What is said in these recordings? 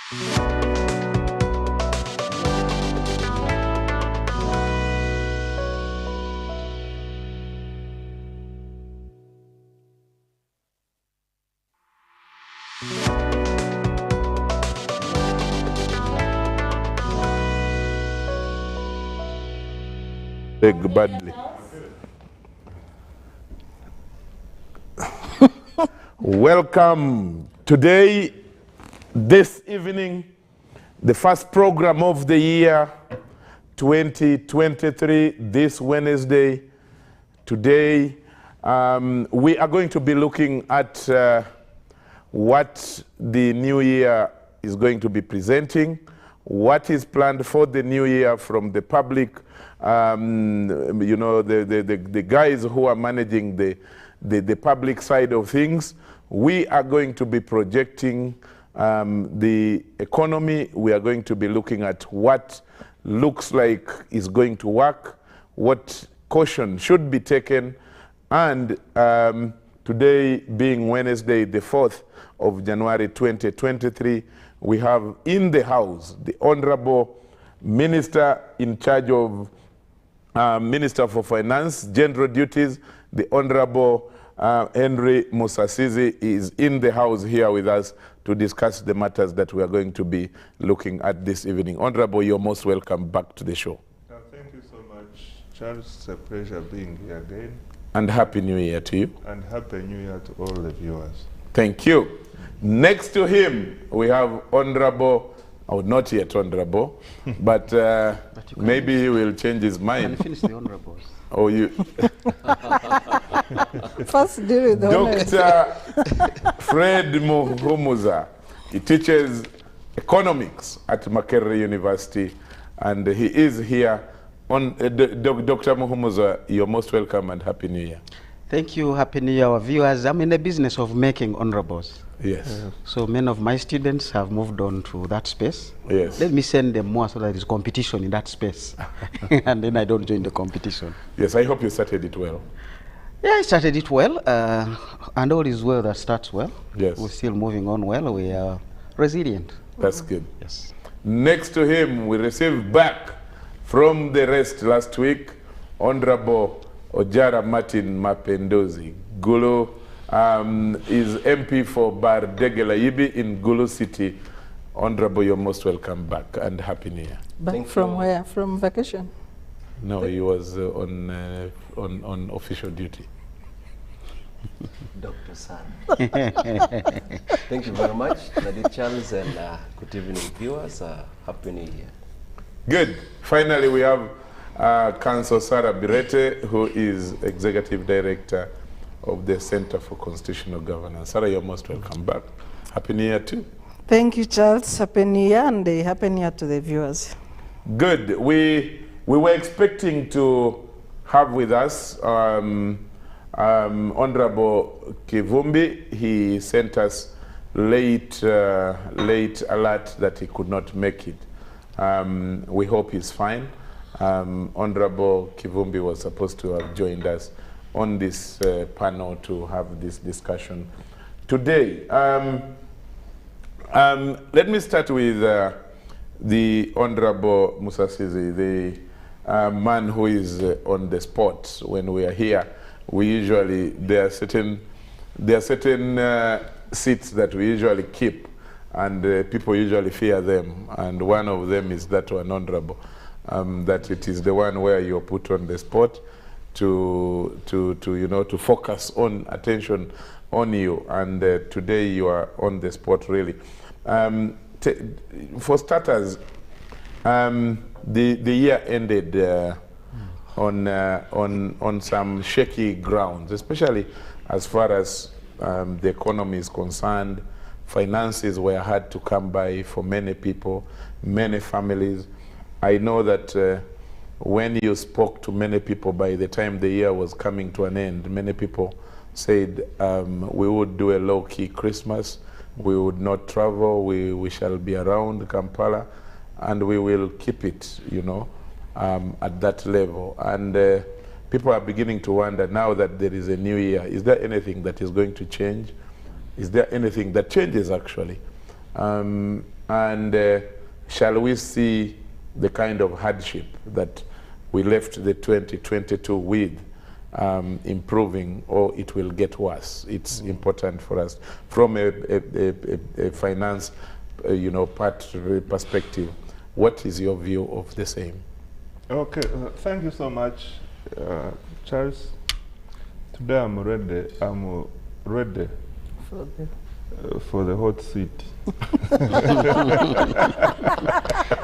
Beg badly. Welcome today, this evening, the first program of the year 2023, this Wednesday. Today, we are going to be looking at what the new year is going to be presenting, what is planned for the new year from the public, you know, the guys who are managing the public side of things. We are going to be projecting the economy. We are going to be looking at what looks like is going to work, what caution should be taken, and today being Wednesday, the 4th of January 2023, we have in the House the Honorable Minister in charge of Minister for Finance, General Duties, the Honorable Henry Musasizi is in the House here with us to discuss the matters that we are going to be looking at this evening. Honorable, you're most welcome back to the show. Thank you so much, Charles. It's a pleasure being here again. And Happy New Year to you. And Happy New Year to all the viewers. Thank you. Next to him, we have Honorable, oh, not yet Honorable, but maybe he will change his mind. Can finish the Honorables. Oh, you. First, deal with the Dr. Fred Muhumuza. He teaches economics at Makerere University, and he is here. Dr. Muhumuza, you're most welcome and Happy New Year. Thank you. Happy New Year, our viewers. I'm in the business of making honorables. Yes. So many of my students have moved on to that space. Yes. Let me send them more so that there's competition in that space. And then I don't join the competition. Yes, I hope you started it well. Yeah, I started it well. And all is well that starts well. Yes. We're still moving on well. We are resilient. That's good. Yes. Next to him, we received back from the rest last week, Honorable Ojara Martin Mapendozi. Gulu is MP for Bardegela Yibi in Gulu City. Honorable, you're most welcome back and Happy New Year. Back from where? From vacation? No, he was on official duty. Dr. San. Thank you very much, Lady Charles, and good evening, viewers. Happy New Year. Good. Finally, we have Councillor Sarah Birete, who is Executive Director of the Center for Constitutional Governance. Sarah, you're most welcome back. Happy New Year too. Thank you, Charles. Happy New Year, and Happy New Year to the viewers. Good. We were expecting to have with us Honorable Kivumbi. He sent us late alert that he could not make it. We hope he's fine. Honorable Kivumbi was supposed to have joined us on this panel to have this discussion today. Let me start with the Honorable Musasizi, the man who is on the spot when we are here. We usually, there are certain seats that we usually keep, and people usually fear them, and one of them is that one, Honorable, that it is the one where you're put on the spot to you know, to focus on attention on you, and today you are on the spot really. For starters, the year ended on some shaky grounds, especially as far as the economy is concerned. Finances were hard to come by for many people, many families. I know that when you spoke to many people by the time the year was coming to an end, many people said we would do a low-key Christmas, we would not travel, we shall be around Kampala, and we will keep it, you know, at that level. And people are beginning to wonder now that there is a new year, is there anything that is going to change? Is there anything that changes actually? And shall we see the kind of hardship that we left the 2022 with improving, or it will get worse? It's important for us from a finance perspective. What is your view of the same? Okay, thank you so much, Charles. Today I'm ready. I'm ready for the hot seat.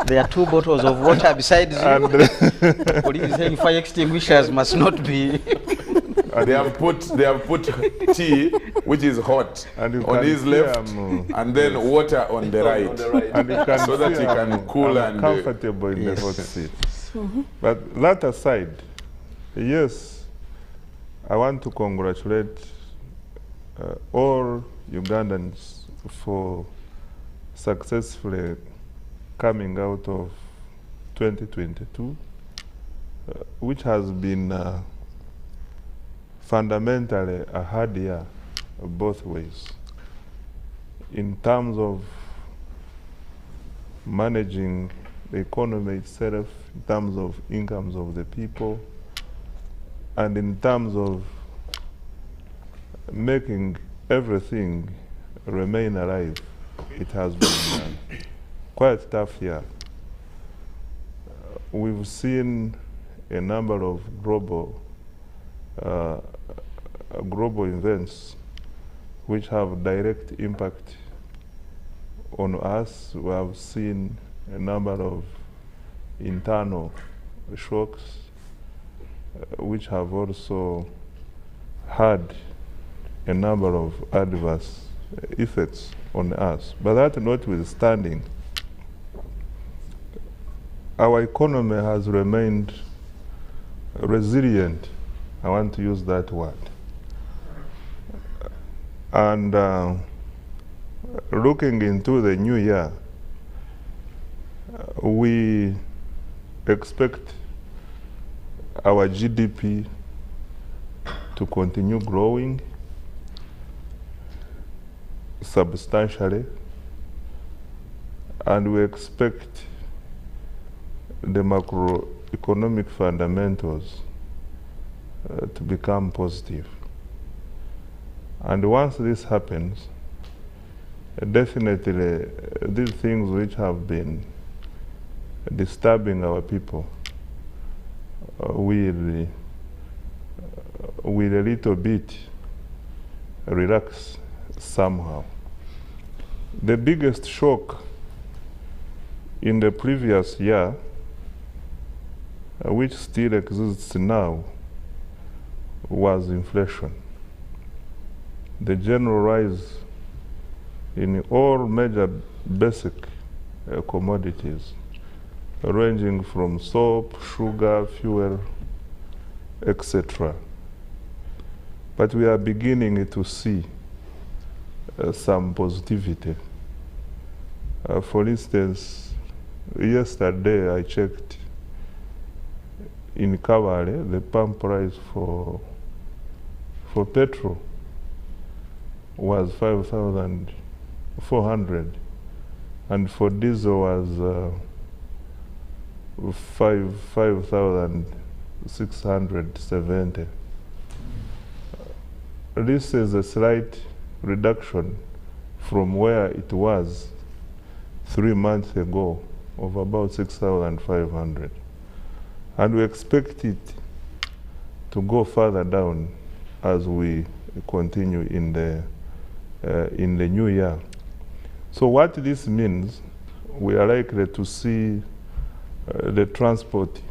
There are 2 bottles of water beside you. And Police is saying fire extinguishers must not be. They have put tea, which is hot, And you on can his see left, I'm, and then water on the right. On the right. and you can So that see you can I'm, cool I'm and, comfortable in yes. the hot seat. But that aside, yes, I want to congratulate all Ugandans for successfully coming out of 2022, which has been fundamentally a hard year both ways, in terms of managing the economy itself, in terms of incomes of the people, and in terms of making everything remain alive. It has been quite a tough year. We've seen a number of global events which have direct impact on us. We have seen a number of internal shocks which have also had a number of adverse effects on us. But that notwithstanding, our economy has remained resilient. I want to use that word. And looking into the new year, we expect our GDP to continue growing substantially, and we expect the macroeconomic fundamentals to become positive. And once this happens, definitely these things which have been disturbing our people will a little bit relax somehow. The biggest shock in the previous year, which still exists now, was inflation. The general rise in all major basic commodities, ranging from soap, sugar, fuel, etc. But we are beginning to see some positivity. For instance, yesterday I checked in Kawale, the pump price for petrol was 5,400, and for diesel was 5,670. This is a slight reduction from where it was 3 months ago of about 6,500. And we expect it to go further down as we continue in the new year. So what this means, we are likely to see the transport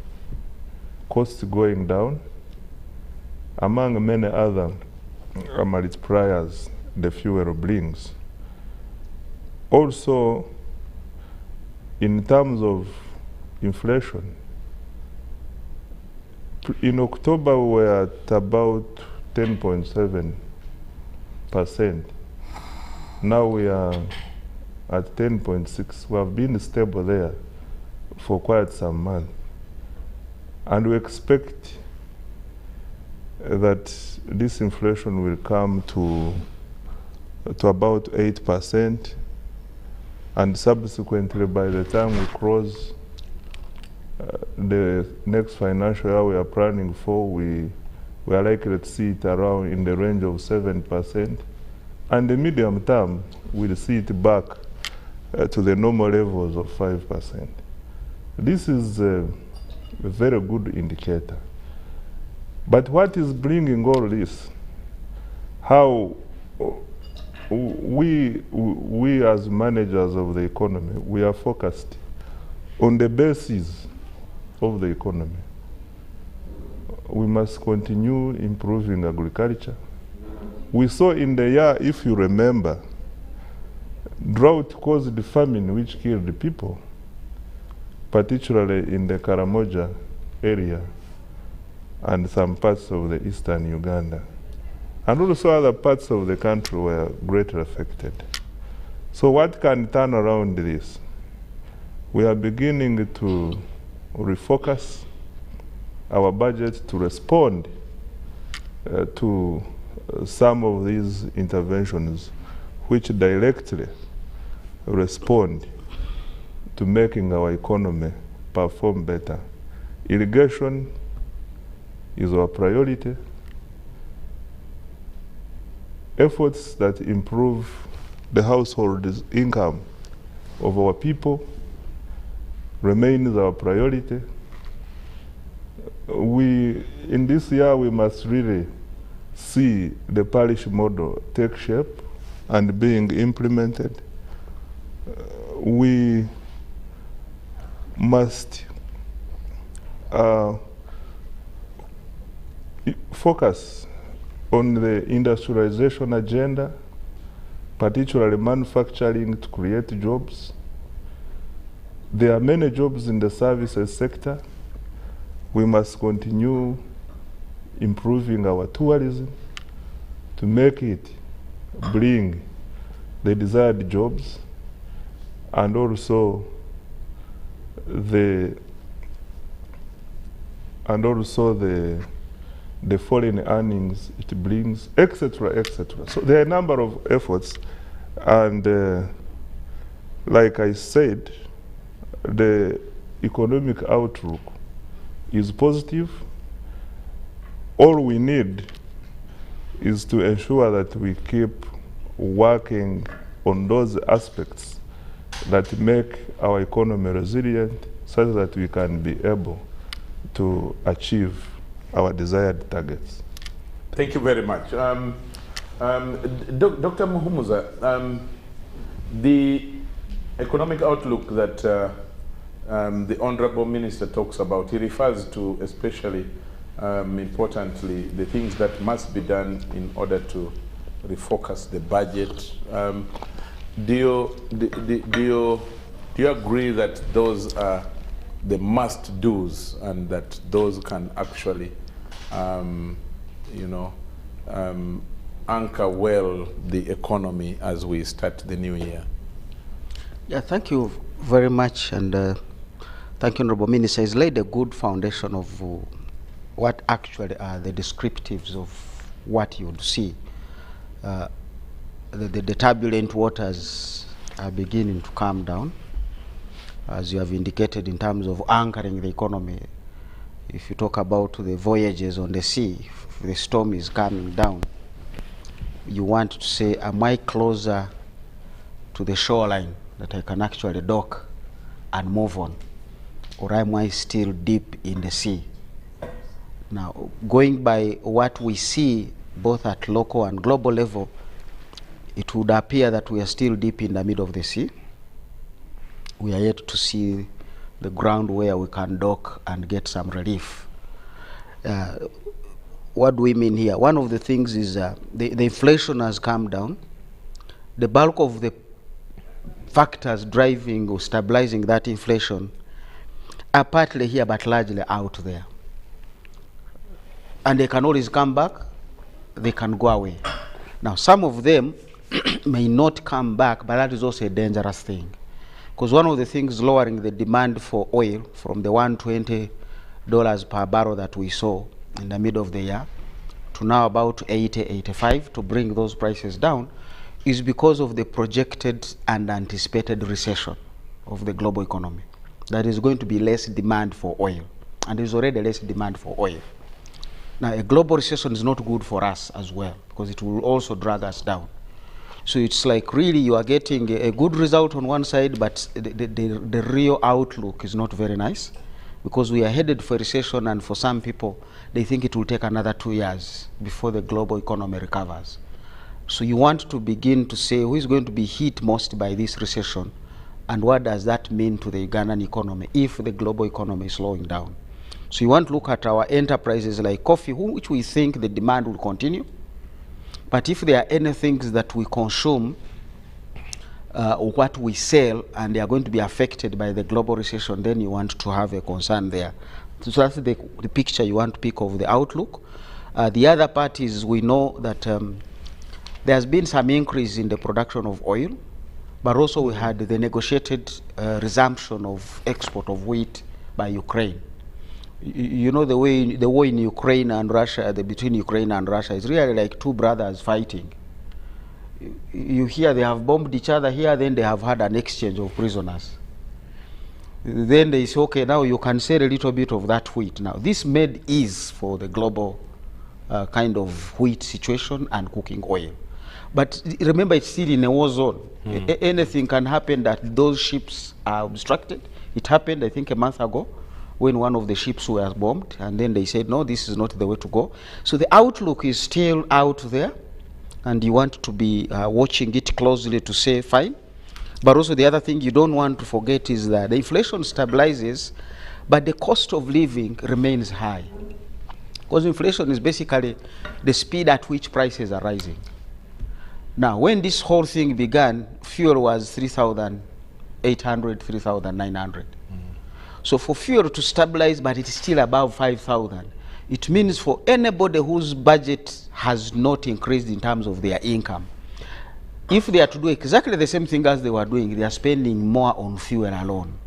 costs going down, among many other multipliers the fuel brings. Also, in terms of inflation, in October we were at about 10.7%. Now we are at 10.6. We have been stable there for quite some months. And we expect that this inflation will come to about 8% And subsequently, by the time we cross the next financial year we are planning for, we are likely to see it around in the range of 7%. And the medium term, we'll see it back to the normal levels of 5%. This is a very good indicator. But what is bringing all this? How we as managers of the economy, we are focused on the basis of the economy. We must continue improving agriculture. We saw in the year, if you remember, drought caused famine which killed the people, particularly in the Karamoja area and some parts of the eastern Uganda. And also other parts of the country were greatly affected. So what can turn around this? We are beginning to refocus our budget to respond to some of these interventions which directly respond to making our economy perform better. Irrigation is our priority. Efforts that improve the household income of our people remains our priority. In this year, we must really see the parish model take shape and being implemented. We must focus on the industrialization agenda, particularly manufacturing to create jobs. There are many jobs in the services sector. We must continue improving our tourism to make it bring the desired jobs, and also the foreign earnings it brings, etc., etc. So there are a number of efforts, and like I said, the economic outlook is positive. All we need is to ensure that we keep working on those aspects that make our economy resilient, so that we can be able to achieve our desired targets. Thank you very much. Dr. Muhumuza, the economic outlook that the Honorable Minister talks about, he refers to especially, importantly, the things that must be done in order to refocus the budget. Do you agree that those are the must-dos and that those can actually, anchor well the economy as we start the new year? Yeah, thank you very much, and thank you, Honorable Minister. He's laid a good foundation of what actually are the descriptives of what you would see. The turbulent waters are beginning to calm down, as you have indicated, in terms of anchoring the economy. If you talk about the voyages on the sea, if the storm is coming down, you want to say, am I closer to the shoreline that I can actually dock and move on, or am I still deep in the sea? Now, going by what we see both at local and global level, it would appear that we are still deep in the middle of the sea. We are yet to see the ground where we can dock and get some relief. What do we mean here? One of the things is the inflation has come down. The bulk of the factors driving or stabilizing that inflation are partly here but largely out there. And they can always come back, they can go away. Now, some of them may not come back, but that is also a dangerous thing. Because one of the things lowering the demand for oil from the $120 per barrel that we saw in the middle of the year to now about 80, 85, to bring those prices down, is because of the projected and anticipated recession of the global economy. There is going to be less demand for oil, and there is already less demand for oil. Now, a global recession is not good for us as well, because it will also drag us down. So it's like really you are getting a good result on one side, but the real outlook is not very nice, because we are headed for a recession, and for some people, they think it will take another 2 years before the global economy recovers. So you want to begin to say who is going to be hit most by this recession, and what does that mean to the Ugandan economy if the global economy is slowing down. So you want to look at our enterprises like coffee, which we think the demand will continue. But if there are any things that we consume or what we sell and they are going to be affected by the global recession, then you want to have a concern there. So that's the picture you want to pick of the outlook. The other part is we know that there has been some increase in the production of oil, but also we had the negotiated resumption of export of wheat by Ukraine. You know, the war in Ukraine and Russia, between Ukraine and Russia, is really like two brothers fighting. You hear they have bombed each other here, then they have had an exchange of prisoners. Then they say, okay, now you can sell a little bit of that wheat. Now, this made ease for the global kind of wheat situation and cooking oil. But remember, it's still in a war zone. Anything can happen that those ships are obstructed. It happened, I think, a month ago, when one of the ships was bombed, and then they said, no, this is not the way to go. So the outlook is still out there, and you want to be watching it closely to say, fine. But also the other thing you don't want to forget is that the inflation stabilizes, but the cost of living remains high. Because inflation is basically the speed at which prices are rising. Now, when this whole thing began, fuel was 3,800, 3,900. So for fuel to stabilize, but it's still above 5,000, it means for anybody whose budget has not increased in terms of their income, if they are to do exactly the same thing as they were doing, they are spending more on fuel alone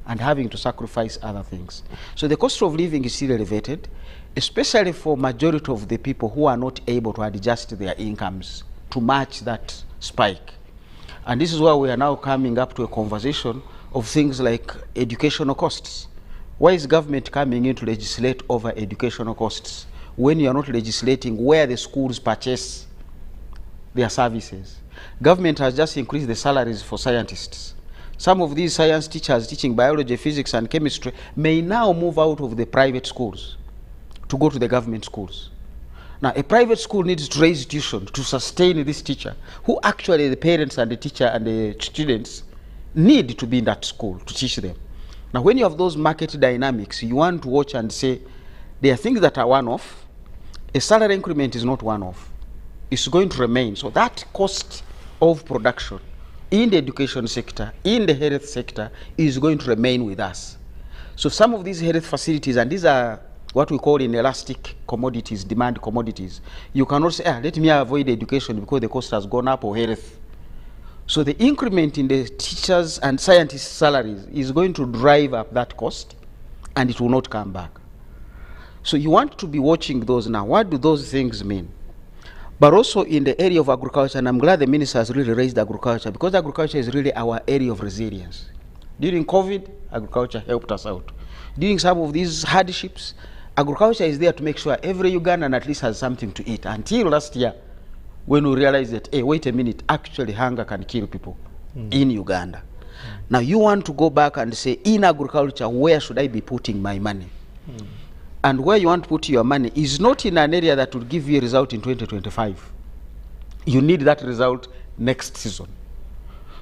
and having to sacrifice other things. So the cost of living is still elevated, especially for majority of the people who are not able to adjust their incomes to match that spike. And this is why we are now coming up to a conversation of things like educational costs. Why is government coming in to legislate over educational costs when you are not legislating where the schools purchase their services? Government has just increased the salaries for scientists. Some of these science teachers teaching biology, physics, and chemistry may now move out of the private schools to go to the government schools. Now, a private school needs to raise tuition to sustain this teacher, who actually the parents and the teacher and the students need to be in that school to teach them. Now, when you have those market dynamics, you want to watch and say, there are things that are one-off. A salary increment is not one-off. It's going to remain. So that cost of production in the education sector, in the health sector, is going to remain with us. So some of these health facilities, and these are what we call inelastic commodities, demand commodities, you cannot say, let me avoid education because the cost has gone up, or health. So the increment in the teachers' and scientists' salaries is going to drive up that cost, and it will not come back. So you want to be watching those now. What do those things mean? But also in the area of agriculture, and I'm glad the minister has really raised agriculture, because agriculture is really our area of resilience. During COVID, agriculture helped us out. During some of these hardships, agriculture is there to make sure every Ugandan at least has something to eat. Until last year, when we realized that, hey, wait a minute, actually hunger can kill people in Uganda. Now you want to go back and say, in agriculture, where should I be putting my money? And where you want to put your money is not in an area that will give you a result in 2025. You need that result next season.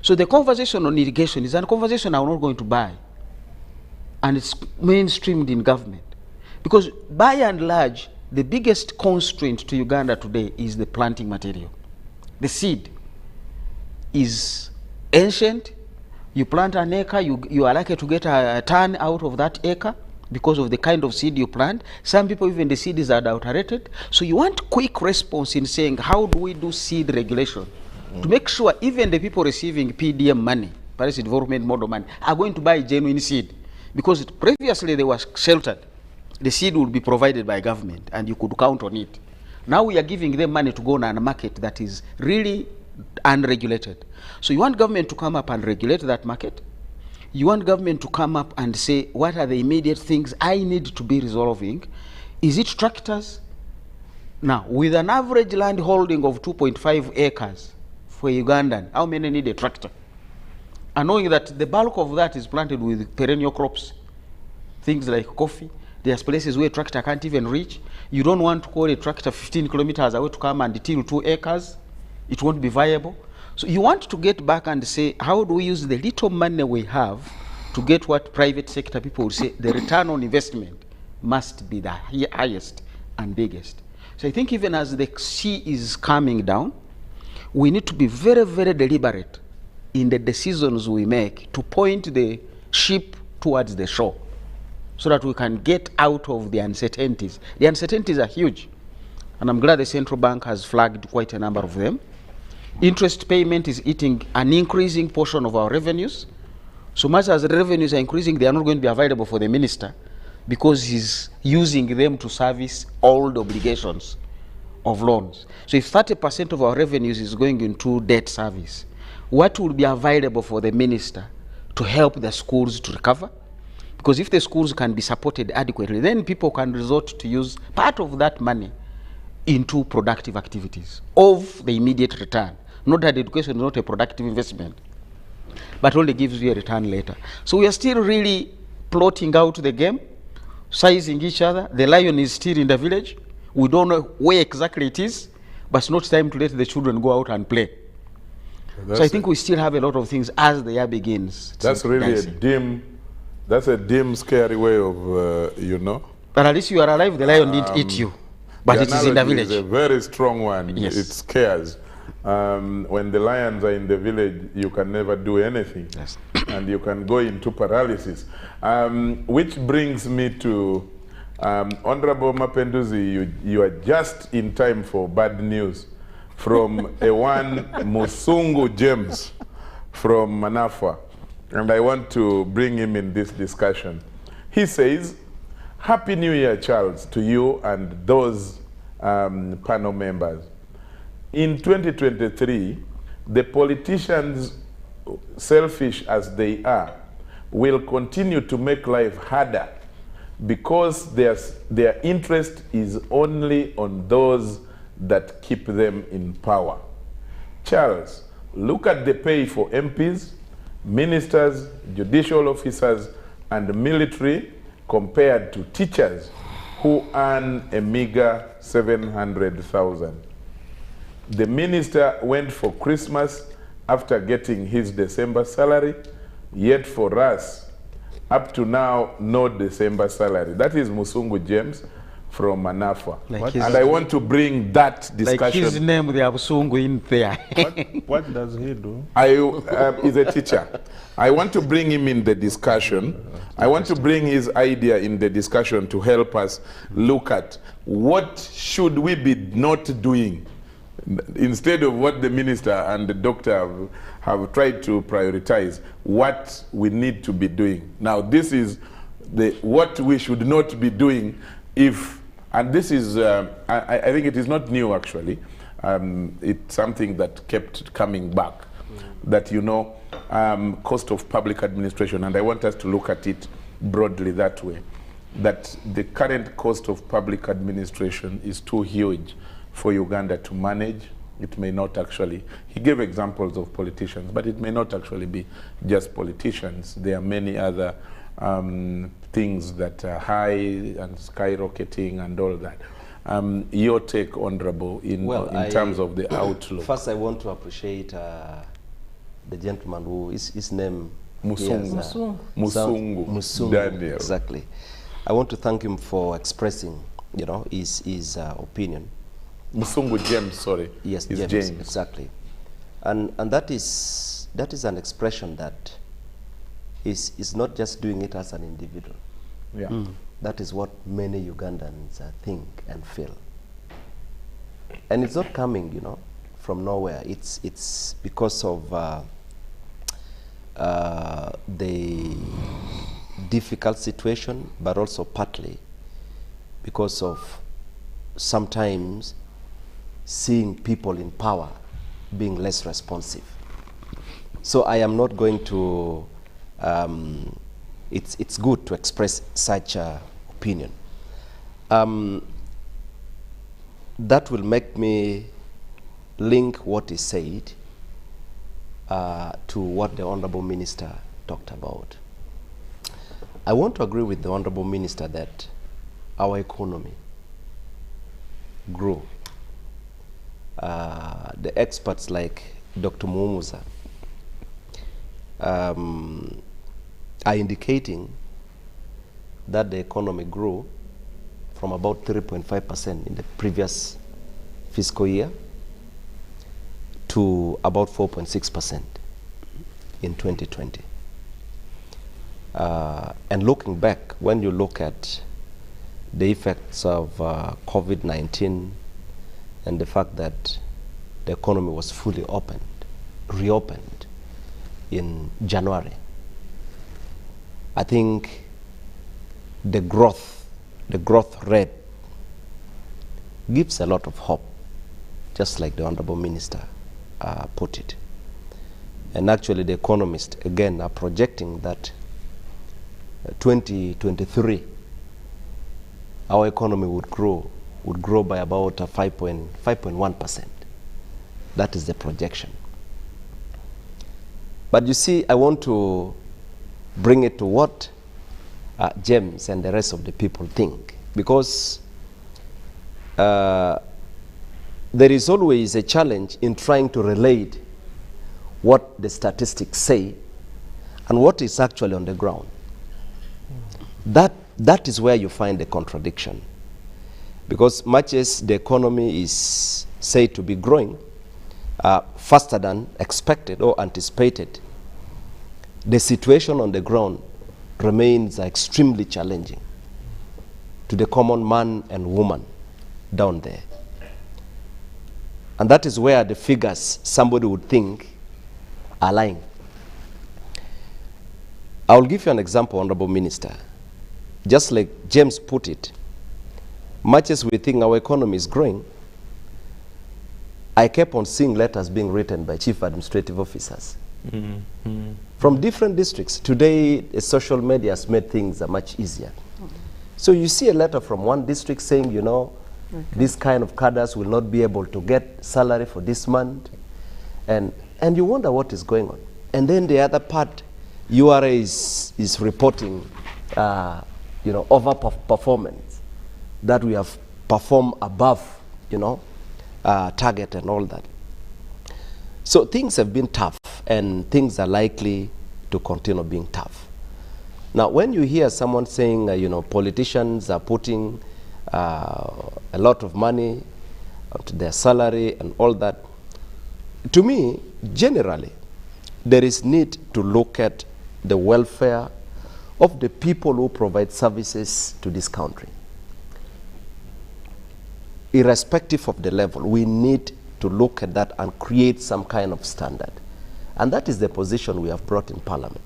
So the conversation on irrigation is a conversation I'm not going to buy. And it's mainstreamed in government. Because by and large, the biggest constraint to Uganda today is the planting material. The seed is ancient. You plant an acre, you are likely to get a ton out of that acre because of the kind of seed you plant. Some people, even the seed is adulterated. So you want quick response in saying, how do we do seed regulation to make sure even the people receiving PDM money, Policy Development Model money, are going to buy genuine seed? Because previously they were sheltered. The seed would be provided by government and you could count on it. Now we are giving them money to go on a market that is really unregulated. So you want government to come up and regulate that market. You want government to come up and say, what are the immediate things I need to be resolving? Is it tractors? Now, with an average land holding of 2.5 acres for Ugandan, how many need a tractor? And knowing that the bulk of that is planted with perennial crops, things like coffee. There's places where a tractor can't even reach. You don't want to call a tractor 15 kilometers away to come and till 2 acres. It won't be viable. So you want to get back and say, how do we use the little money we have to get what private sector people would say the return on investment must be the highest and biggest. So I think even as the sea is calming down, we need to be very, very deliberate in the decisions we make to point the ship towards the shore so that we can get out of the uncertainties. The uncertainties are huge, and I'm glad the central bank has flagged quite a number of them. Interest payment is eating an increasing portion of our revenues. So much as the revenues are increasing, they are not going to be available for the minister because he's using them to service old obligations of loans. So if 30% of our revenues is going into debt service, what will be available for the minister to help the schools to recover? Because if the schools can be supported adequately, then people can resort to use part of that money into productive activities of the immediate return. Not that education is not a productive investment, but only gives you a return later. So we are still really plotting out the game, sizing each other. The lion is still in the village. We don't know where exactly it is, but it's not time to let the children go out and play. So I think we still have a lot of things as the year begins. That's really a dim, scary way of, you know. But at least you are alive, the lion didn't eat you. But it is in the village. It's a very strong one. Yes. It scares. When the lions are in the village, you can never do anything. Yes. And you can go into paralysis. Which brings me to Honorable Mapenduzi, you are just in time for bad news from a one Musungu James from Manafwa. And I want to bring him in this discussion. He says, Happy New Year, Charles, to you and those panel members. In 2023, the politicians, selfish as they are, will continue to make life harder because their interest is only on those that keep them in power. Charles, look at the pay for MPs, ministers, judicial officers, and military compared to teachers who earn a meager 700,000. The minister went for Christmas after getting his December salary, yet for us, up to now, no December salary. That is Musungu James from Manafwa. And I want to bring that discussion. Like his name, they have Musungu in there. What does he do? He's a teacher. I want to bring him in the discussion. I want to bring his idea in the discussion to help us look at what should we be not doing instead of what the minister and the doctor have tried to prioritize, what we need to be doing. Now, this is what we should not be doing if, and this is, I think it is not new actually. It's something that kept coming back, that, you know, cost of public administration, and I want us to look at it broadly that way, that the current cost of public administration is too huge for Uganda to manage. It may not actually, he gave examples of politicians, but it may not actually be just politicians. There are many other things that are high and skyrocketing and all that. Your take, Honorable, in terms of the outlook. First, I want to appreciate the gentleman who is his name. Musungu. Musungu. Daniel. Exactly. I want to thank him for expressing, you know, his opinion. Musungu James, sorry. Yes, James. Exactly. And that is an expression that is not just doing it as an individual. Yeah. That is what many Ugandans think and feel. And it's not coming, you know, from nowhere. It's because of the difficult situation, but also partly because of sometimes seeing people in power being less responsive. So I am not going to, it's good to express such opinion. That will make me link what is said to what the Honorable Minister talked about. I want to agree with the Honorable Minister that our economy grew. The experts like Dr. Muumuza are indicating that the economy grew from about 3.5% in the previous fiscal year to about 4.6% in 2020. And looking back, when you look at the effects of COVID-19 and the fact that the economy was fully reopened in January, I think the growth rate gives a lot of hope, just like the Honorable Minister put it. And actually the economists, again, are projecting that 2023, our economy would grow by about 5.1%. That is the projection. But you see, I want to bring it to what James and the rest of the people think, because there is always a challenge in trying to relate what the statistics say and what is actually on the ground. That is where you find the contradiction. Because much as the economy is said to be growing faster than expected or anticipated, the situation on the ground remains extremely challenging to the common man and woman down there. And that is where the figures somebody would think are lying. I will give you an example, Honorable Minister. Just like James put it, much as we think our economy is growing, I kept on seeing letters being written by chief administrative officers from different districts. Today, social media has made things much easier. So you see a letter from one district saying, you know, this kind of cadres will not be able to get salary for this month. And you wonder what is going on. And then the other part, URA is reporting, you know, over-performance, that we have performed above, you know, target and all that. So things have been tough, and things are likely to continue being tough. Now, when you hear someone saying, you know, politicians are putting a lot of money to their salary and all that, to me, generally, there is need to look at the welfare of the people who provide services to this country. Irrespective of the level, we need to look at that and create some kind of standard. And that is the position we have brought in Parliament,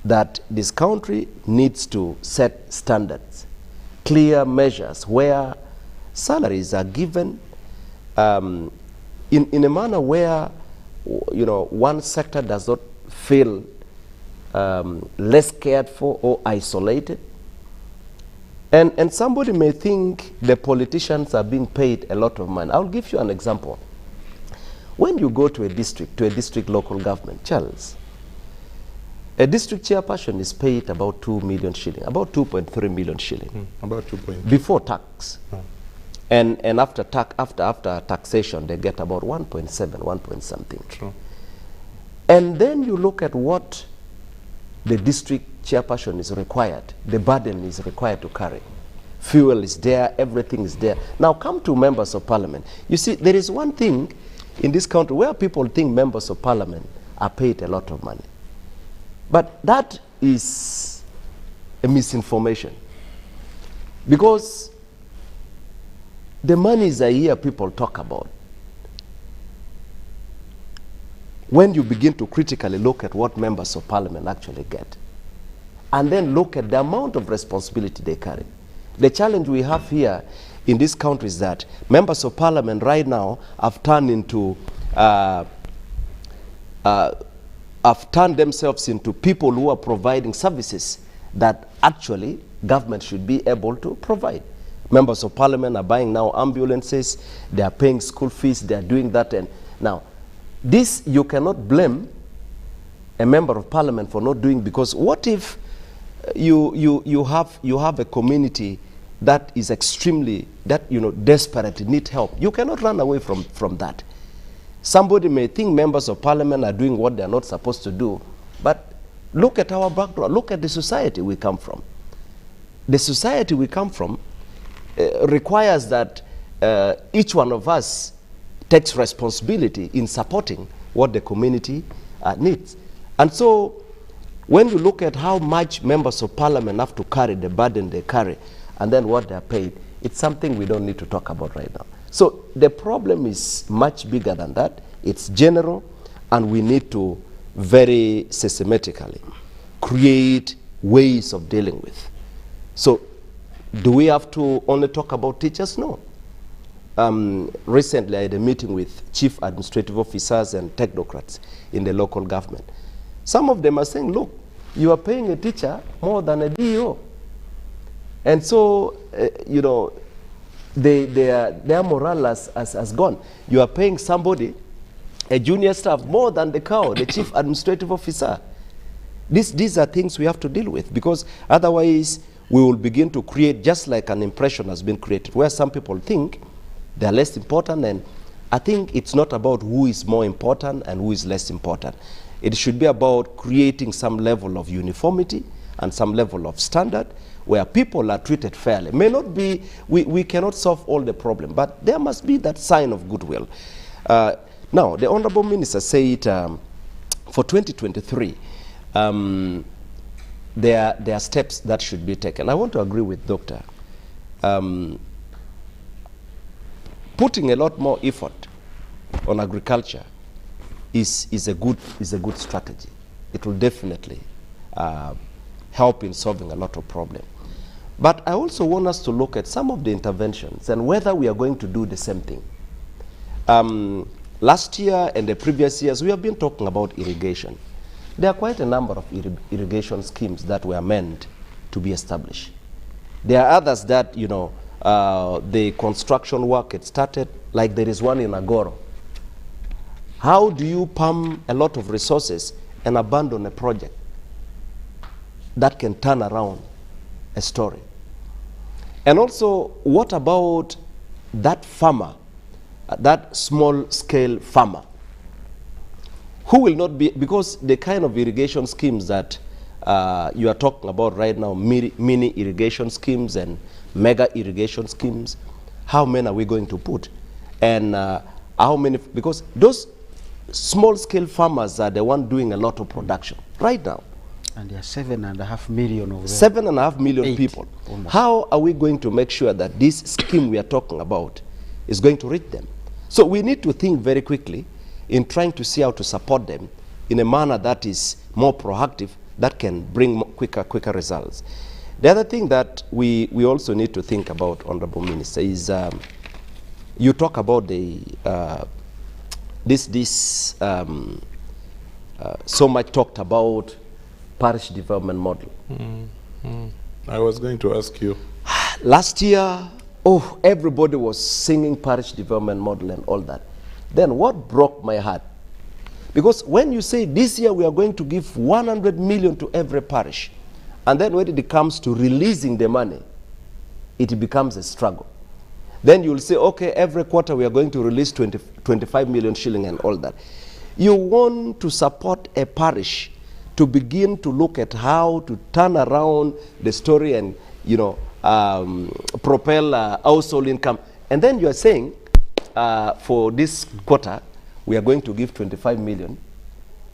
that this country needs to set standards, clear measures where salaries are given in a manner where, you know, one sector does not feel less cared for or isolated. And somebody may think the politicians are being paid a lot of money. I'll give you an example. When you go to a district local government, Charles, a district chairperson is paid about 2 million shilling, about 2.3 million shilling. About 2.3. Before tax. And after taxation, they get about 1.7, 1 point something. True. And then you look at what the district chairperson is required, the burden is required to carry. Fuel is there, everything is there. Now come to members of parliament. You see, there is one thing in this country where people think members of parliament are paid a lot of money. But that is a misinformation. Because the monies I hear people talk about, when you begin to critically look at what members of parliament actually get, and then look at the amount of responsibility they carry. The challenge we have here in this country is that members of parliament right now have turned into have turned themselves into people who are providing services that actually government should be able to provide. Members of parliament are buying now ambulances, they are paying school fees, they are doing that. And now, this you cannot blame a member of parliament for not doing, because what if you have a community that is extremely, desperate, need help? You cannot run away from that. Somebody may think members of parliament are doing what they're not supposed to do, but look at our background, look at the society we come from. The society we come from requires that each one of us takes responsibility in supporting what the community needs. And so when you look at how much members of parliament have to carry, the burden they carry, and then what they're paid, it's something we don't need to talk about right now. So the problem is much bigger than that. It's general, and we need to very systematically create ways of dealing with. So do we have to only talk about teachers? No. Recently I had a meeting with chief administrative officers and technocrats in the local government. Some of them are saying, look, you are paying a teacher more than a DO. And so, their morale has gone. You are paying somebody, a junior staff, more than the cow, the chief administrative officer. These are things we have to deal with, because otherwise we will begin to create, just like an impression has been created, where some people think they are less important. And I think it's not about who is more important and who is less important. It should be about creating some level of uniformity and some level of standard where people are treated fairly. May not be, we cannot solve all the problem, but there must be that sign of goodwill. Now, the Honorable Minister said for 2023, there are steps that should be taken. I want to agree with Doctor. Putting a lot more effort on agriculture is a good strategy. It will definitely help in solving a lot of problems. But I also want us to look at some of the interventions and whether we are going to do the same thing. Last year and the previous years, we have been talking about irrigation. There are quite a number of irrigation schemes that were meant to be established. There are others that, the construction work had started, like there is one in Agoro. How do you pump a lot of resources and abandon a project that can turn around a story? And also, what about that farmer, that small-scale farmer, who will not be, because the kind of irrigation schemes that you are talking about right now, mini irrigation schemes and mega irrigation schemes, how many are we going to put? And how many, because those small-scale farmers are the one doing a lot of production right now. And there are 7.5 million of them. 7.5 million people. Almost. How are we going to make sure that this scheme we are talking about is going to reach them? So we need to think very quickly in trying to see how to support them in a manner that is more proactive, that can bring quicker results. The other thing that we also need to think about, Honorable Minister, is you talk about the so much talked about parish development model. I was going to ask you. Last year, everybody was singing parish development model and all that. Then what broke my heart? Because when you say this year we are going to give 100 million to every parish, and then when it comes to releasing the money, it becomes a struggle. Then you'll say, okay, every quarter we are going to release 25 million shilling and all that. You want to support a parish to begin to look at how to turn around the story and, propel household income. And then you are saying, for this quarter, we are going to give 25 million.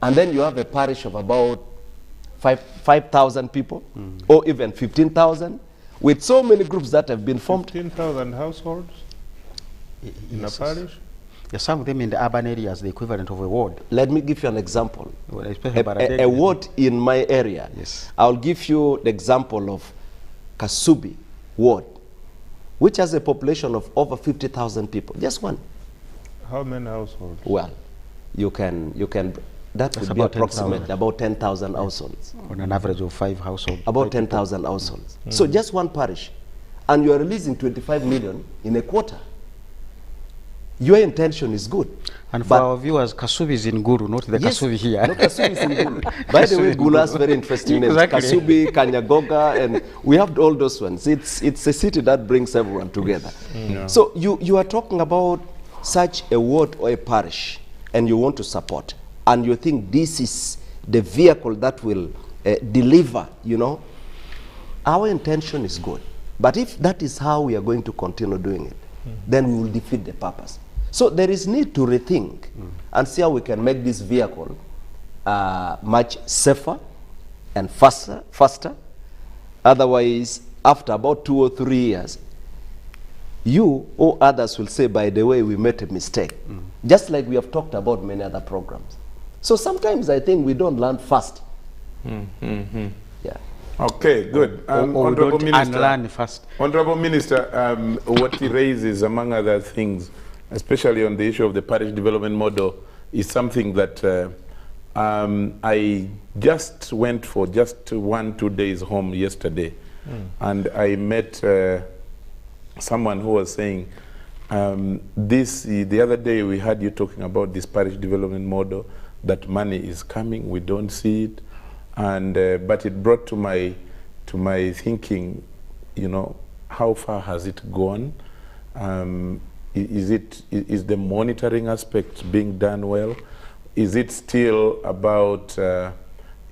And then you have a parish of about 5,000 people, or even 15,000, with so many groups that have been formed. 15,000 households in a parish? Yes, some of them in the urban areas, the equivalent of a ward. Let me give you an example. Well, A ward in my area. Yes. I'll give you the example of Kasubi ward, which has a population of over 50,000 people. Just one. How many households? Well, that would be about approximately about 10,000 households. On an average of 5 households. About 10,000 households. So just one parish. And you are releasing 25 million in a quarter. Your intention is good. And for our viewers, Kasubi is in Guru, not the Yes, Kasubi here. no, Kasubi is in Gulu. By the way, Gulu has very interesting names. Exactly. Kasubi, Kanyagoga, and we have all those ones. It's a city that brings everyone together. Yeah. So you are talking about such a ward or a parish, and you want to support, and you think this is the vehicle that will deliver, you know. Our intention is good. But if that is how we are going to continue doing it, then we will defeat the purpose. So there is need to rethink and see how we can make this vehicle much safer and faster. Otherwise, after about 2 or 3 years, you or others will say, by the way, we made a mistake. Just like we have talked about many other programs. So sometimes I think we don't learn fast. Yeah. Okay, good. Or we Honorable don't Minister, unlearn fast. Honorable Minister, what he raises, among other things, especially on the issue of the parish development model, is something that I just went for just 1-2 days home yesterday, and I met someone who was saying, the other day we had you talking about this parish development model, that money is coming, we don't see it, and but it brought to my thinking, you know, how far has it gone? Is the monitoring aspect being done well? Is it still about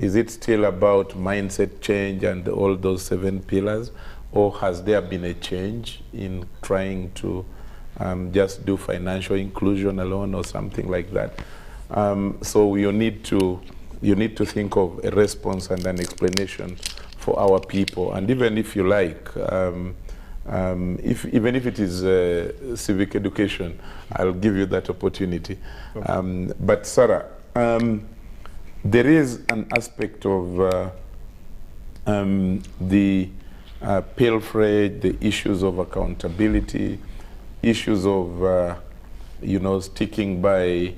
mindset change and all those 7 pillars, or has there been a change in trying to just do financial inclusion alone or something like that? So you need to think of a response and an explanation for our people, and even if you like, even if it is civic education, I'll give you that opportunity. Okay. But Sarah, there is an aspect of the pilferage, the issues of accountability, issues of you know, sticking by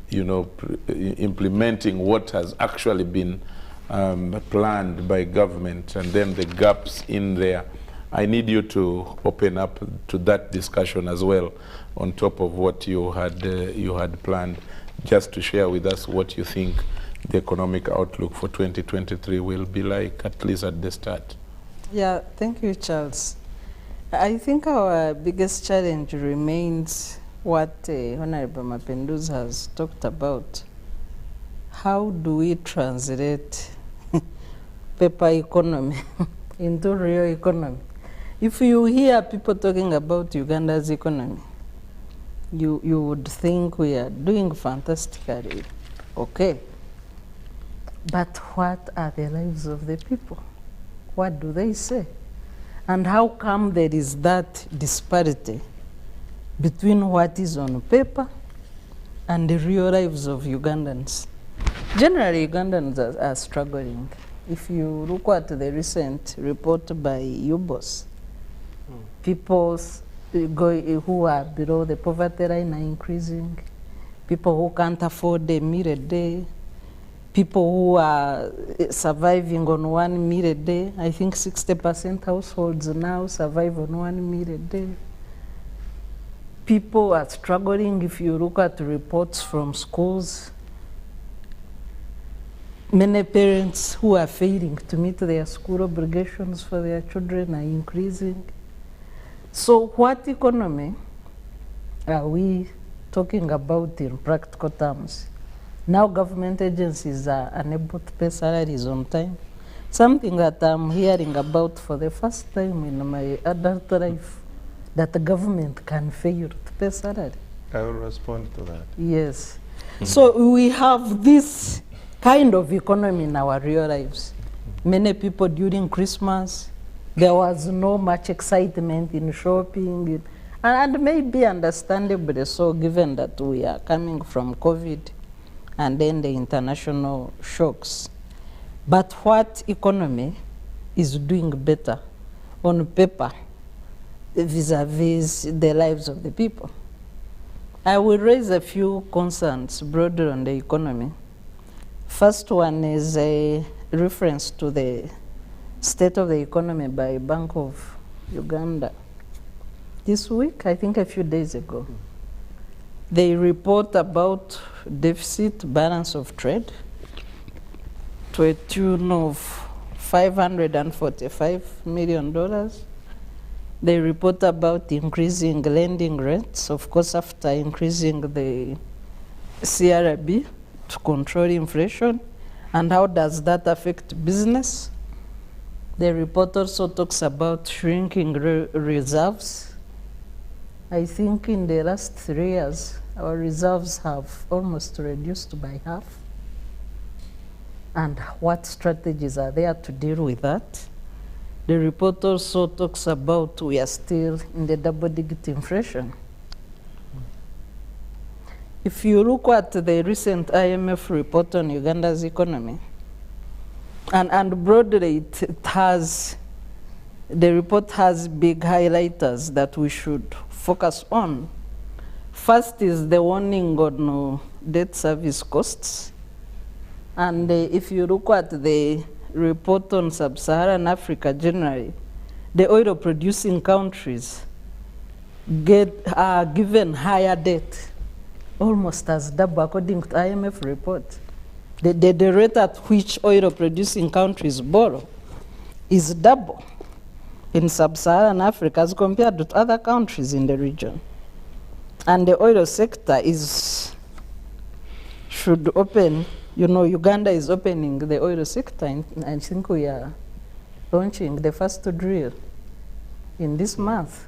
you know, implementing what has actually been planned by government, and then the gaps in there. I need you to open up to that discussion as well, on top of what you had planned, just to share with us what you think the economic outlook for 2023 will be like, at least at the start. Yeah, thank you, Charles. I think our biggest challenge remains what Honorable Mapinduzi has talked about. How do we translate paper economy into real economy? If you hear people talking about Uganda's economy, you would think we are doing fantastically, okay. But what are the lives of the people? What do they say? And how come there is that disparity between what is on paper and the real lives of Ugandans? Generally, Ugandans are struggling. If you look at the recent report by UBC, people who are below the poverty line are increasing, people who can't afford a meal a day, people who are surviving on 1 meal a day. I think 60% households now survive on 1 meal a day. People are struggling. If you look at reports from schools, many parents who are failing to meet their school obligations for their children are increasing. So what economy are we talking about in practical terms? Now government agencies are unable to pay salaries on time, something that I'm hearing about for the first time in my adult life, that the government can fail to pay salary. I will respond to that. Yes. So we have this kind of economy in our real lives. Many people during Christmas, there was no much excitement in shopping, and maybe understandably so, given that we are coming from COVID and then the international shocks. But what economy is doing better on paper vis-a-vis the lives of the people? I will raise a few concerns broader on the economy. First one is a reference to the state of the economy by Bank of Uganda. This week, I think a few days ago, they report about deficit balance of trade to a tune of $545 million. They report about increasing lending rates, of course, after increasing the CRB to control inflation. And how does that affect business? The report also talks about shrinking reserves. I think in the last 3 years, our reserves have almost reduced by half. And what strategies are there to deal with that? The report also talks about we are still in the double-digit inflation. If you look at the recent IMF report on Uganda's economy, and broadly the report has big highlighters that we should focus on. First is the warning on debt service costs. And if you look at the report on sub-Saharan Africa generally, the oil-producing countries are given higher debt, almost as double according to IMF report. The rate at which oil-producing countries borrow is double in sub-Saharan Africa as compared to other countries in the region. And the oil sector should open, Uganda is opening the oil sector, and I think we are launching the first drill in this month,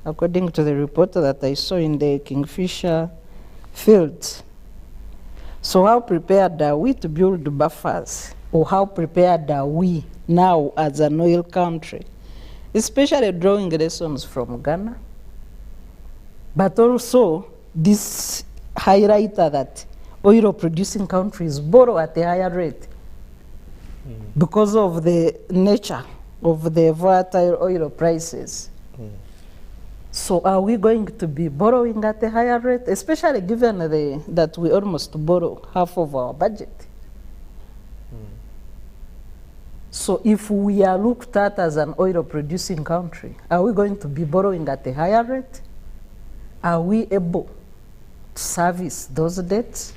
according to the report that I saw in the Kingfisher fields. So how prepared are we to build buffers? Or how prepared are we now as an oil country? Especially drawing lessons from Ghana, but also this highlighter that oil-producing countries borrow at a higher rate because of the nature of the volatile oil prices. So are we going to be borrowing at a higher rate, especially given that we almost borrow half of our budget? So if we are looked at as an oil-producing country, are we going to be borrowing at a higher rate? Are we able to service those debts?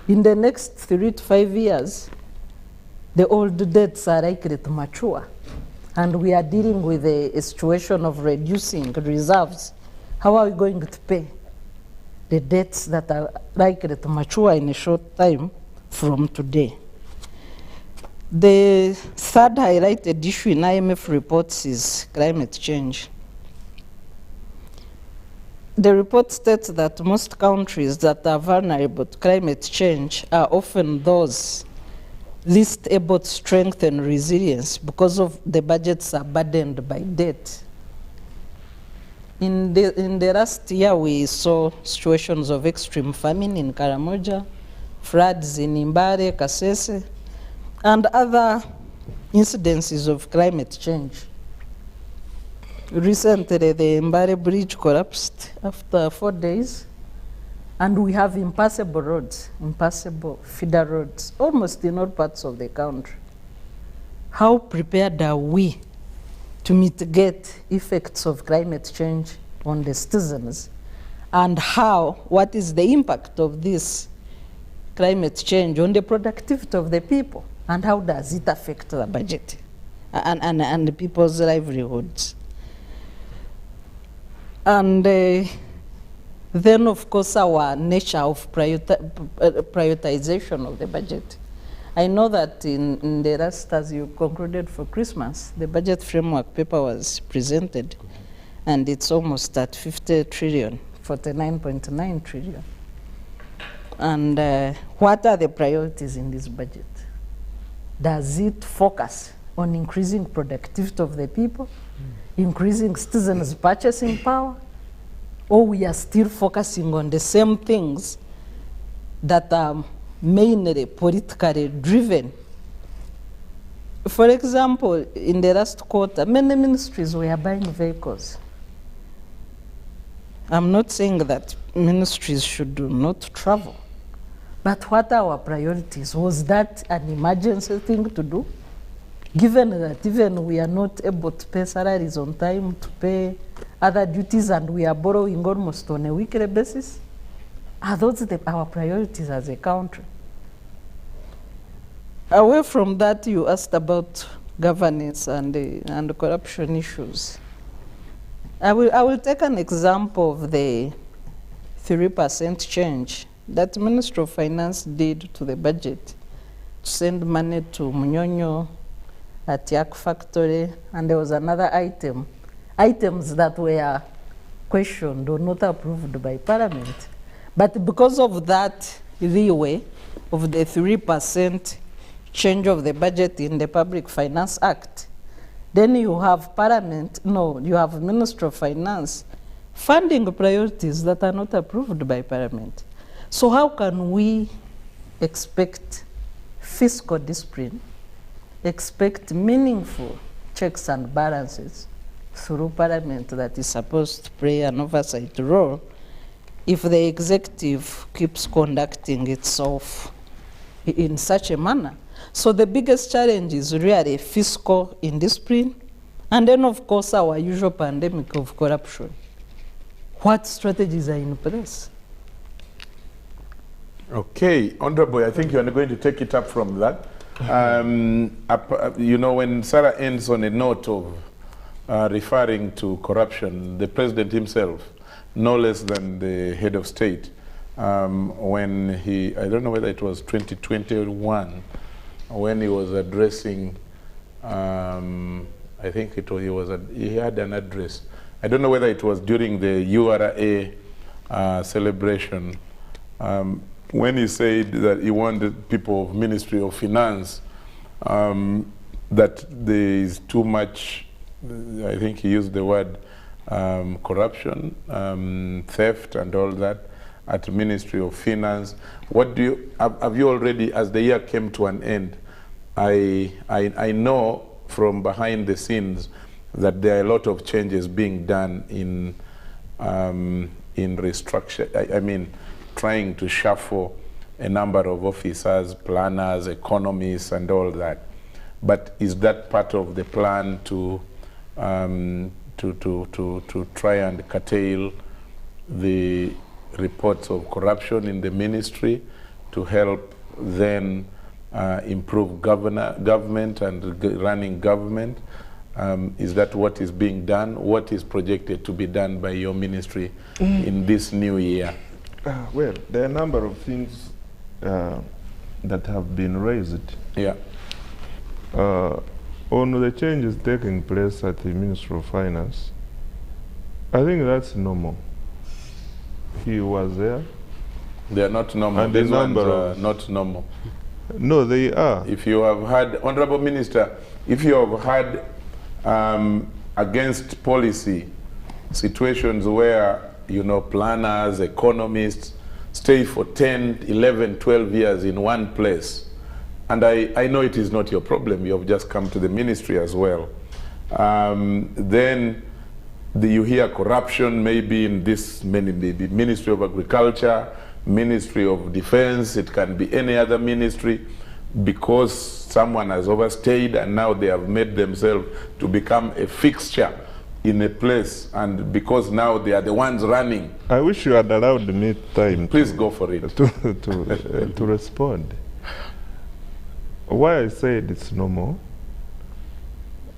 In the next 3 to 5 years, the old debts are likely to mature. And we are dealing with a situation of reducing reserves. How are we going to pay the debts that are likely to mature in a short time from today? The third highlighted issue in IMF reports is climate change. The report states that most countries that are vulnerable to climate change are often those least able to strengthen resilience because of the budgets are burdened by debt. In the last year, we saw situations of extreme famine in Karamoja, floods in Mbale, Kasese, and other incidences of climate change. Recently, the Mbale Bridge collapsed after 4 days, and we have impassable roads, impassable feeder roads, almost in all parts of the country. How prepared are we to mitigate effects of climate change on the citizens? And what is the impact of this climate change on the productivity of the people? And how does it affect the budget and the people's livelihoods? And then, of course, our nature of prioritization of the budget. I know that in the last, as you concluded for Christmas, the budget framework paper was presented, and it's almost at 50 trillion, 49.9 trillion. And what are the priorities in this budget? Does it focus on increasing productivity of the people, increasing citizens' purchasing power, or we are still focusing on the same things that are mainly politically driven? For example, in the last quarter, many ministries were buying vehicles. I'm not saying that ministries should not travel, but what are our priorities? Was that an emergency thing to do? Given that even we are not able to pay salaries on time, to pay other duties, and we are borrowing almost on a weekly basis? Are those our priorities as a country? Away from that, you asked about governance and corruption issues. I will take an example of the 3% change that Ministry of Finance did to the budget to send money to Munyonyo, at Yak Factory, and there was another items that were questioned or not approved by Parliament. But because of that leeway of the 3% change of the budget in the Public Finance Act, then you have you have Ministry of Finance funding priorities that are not approved by Parliament. So how can we expect fiscal discipline, expect meaningful checks and balances through Parliament that is supposed to play an oversight role if the executive keeps conducting itself in such a manner? So the biggest challenge is really fiscal indiscipline, and then of course our usual pandemic of corruption. What strategies are in place? Okay, Honorable, I think you are going to take it up from that. You know, when Sarah ends on a note of referring to corruption, the president himself, no less than the head of state, when he, I don't know whether it was 2021, when he was addressing, I think it was, he had an address. I don't know whether it was during the URA celebration, when he said that he wanted people of Ministry of Finance, that there is too much, I think he used the word corruption, theft and all that at Ministry of Finance. What do you, have you already, as the year came to an end, I know from behind the scenes that there are a lot of changes being done in restructure, I mean, trying to shuffle a number of officers, planners, economists, and all that. But is that part of the plan to try and curtail the reports of corruption in the ministry, to help then improve government and running government? Is that what is being done? What is projected to be done by your ministry in this new year? Well, there are a number of things that have been raised. Yeah. On the changes taking place at the Ministry of Finance, I think that's normal. He was there. They are not normal. And These the ones number are not normal. No, they are. If you have had, Honorable Minister, if you have had against policy situations where, you know, planners, economists stay for 10, 11, 12 years in one place, and I know it is not your problem, you have just come to the ministry as well, then you hear corruption maybe in this, the Ministry of Agriculture, Ministry of Defense, it can be any other ministry, because someone has overstayed and now they have made themselves to become a fixture in a place, and because now they are the ones running. I wish you had allowed me time. Please go for it. To respond. Why I said it's normal,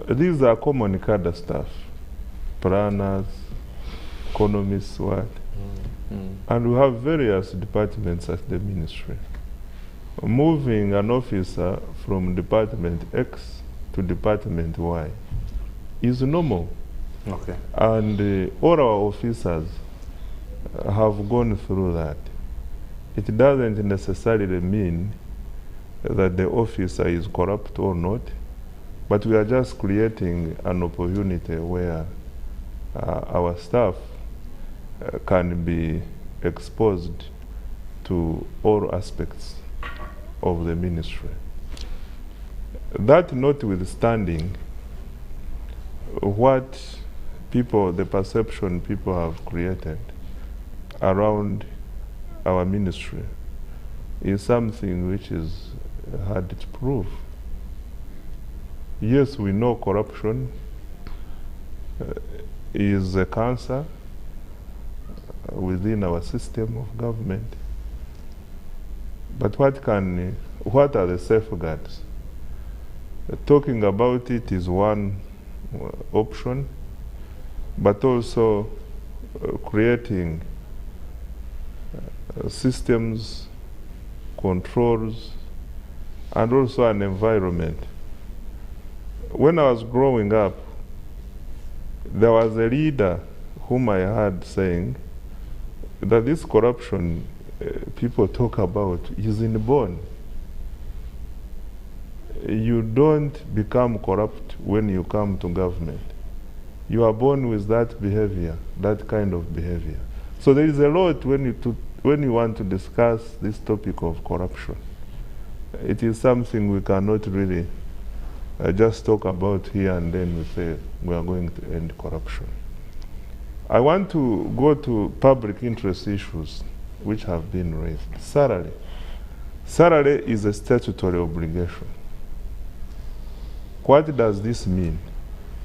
these are common cadre staff, planners, economists, what? And we have various departments at the ministry. Moving an officer from Department X to Department Y is normal. Okay. And all our officers have gone through that. It doesn't necessarily mean that the officer is corrupt or not, but we are just creating an opportunity where our staff can be exposed to all aspects of the ministry. That notwithstanding, what people, the perception people have created around our ministry is something which is hard to prove. Yes, we know corruption is a cancer within our system of government. But what are the safeguards? Talking about it is one option, but also creating systems, controls, and also an environment. When I was growing up, there was a leader whom I heard saying that this corruption people talk about is inborn. You don't become corrupt when you come to government. You are born with that behavior, that kind of behavior. So there is a lot when you want to discuss this topic of corruption. It is something we cannot really just talk about here and then we say we are going to end corruption. I want to go to public interest issues which have been raised. Salary. Salary is a statutory obligation. What does this mean?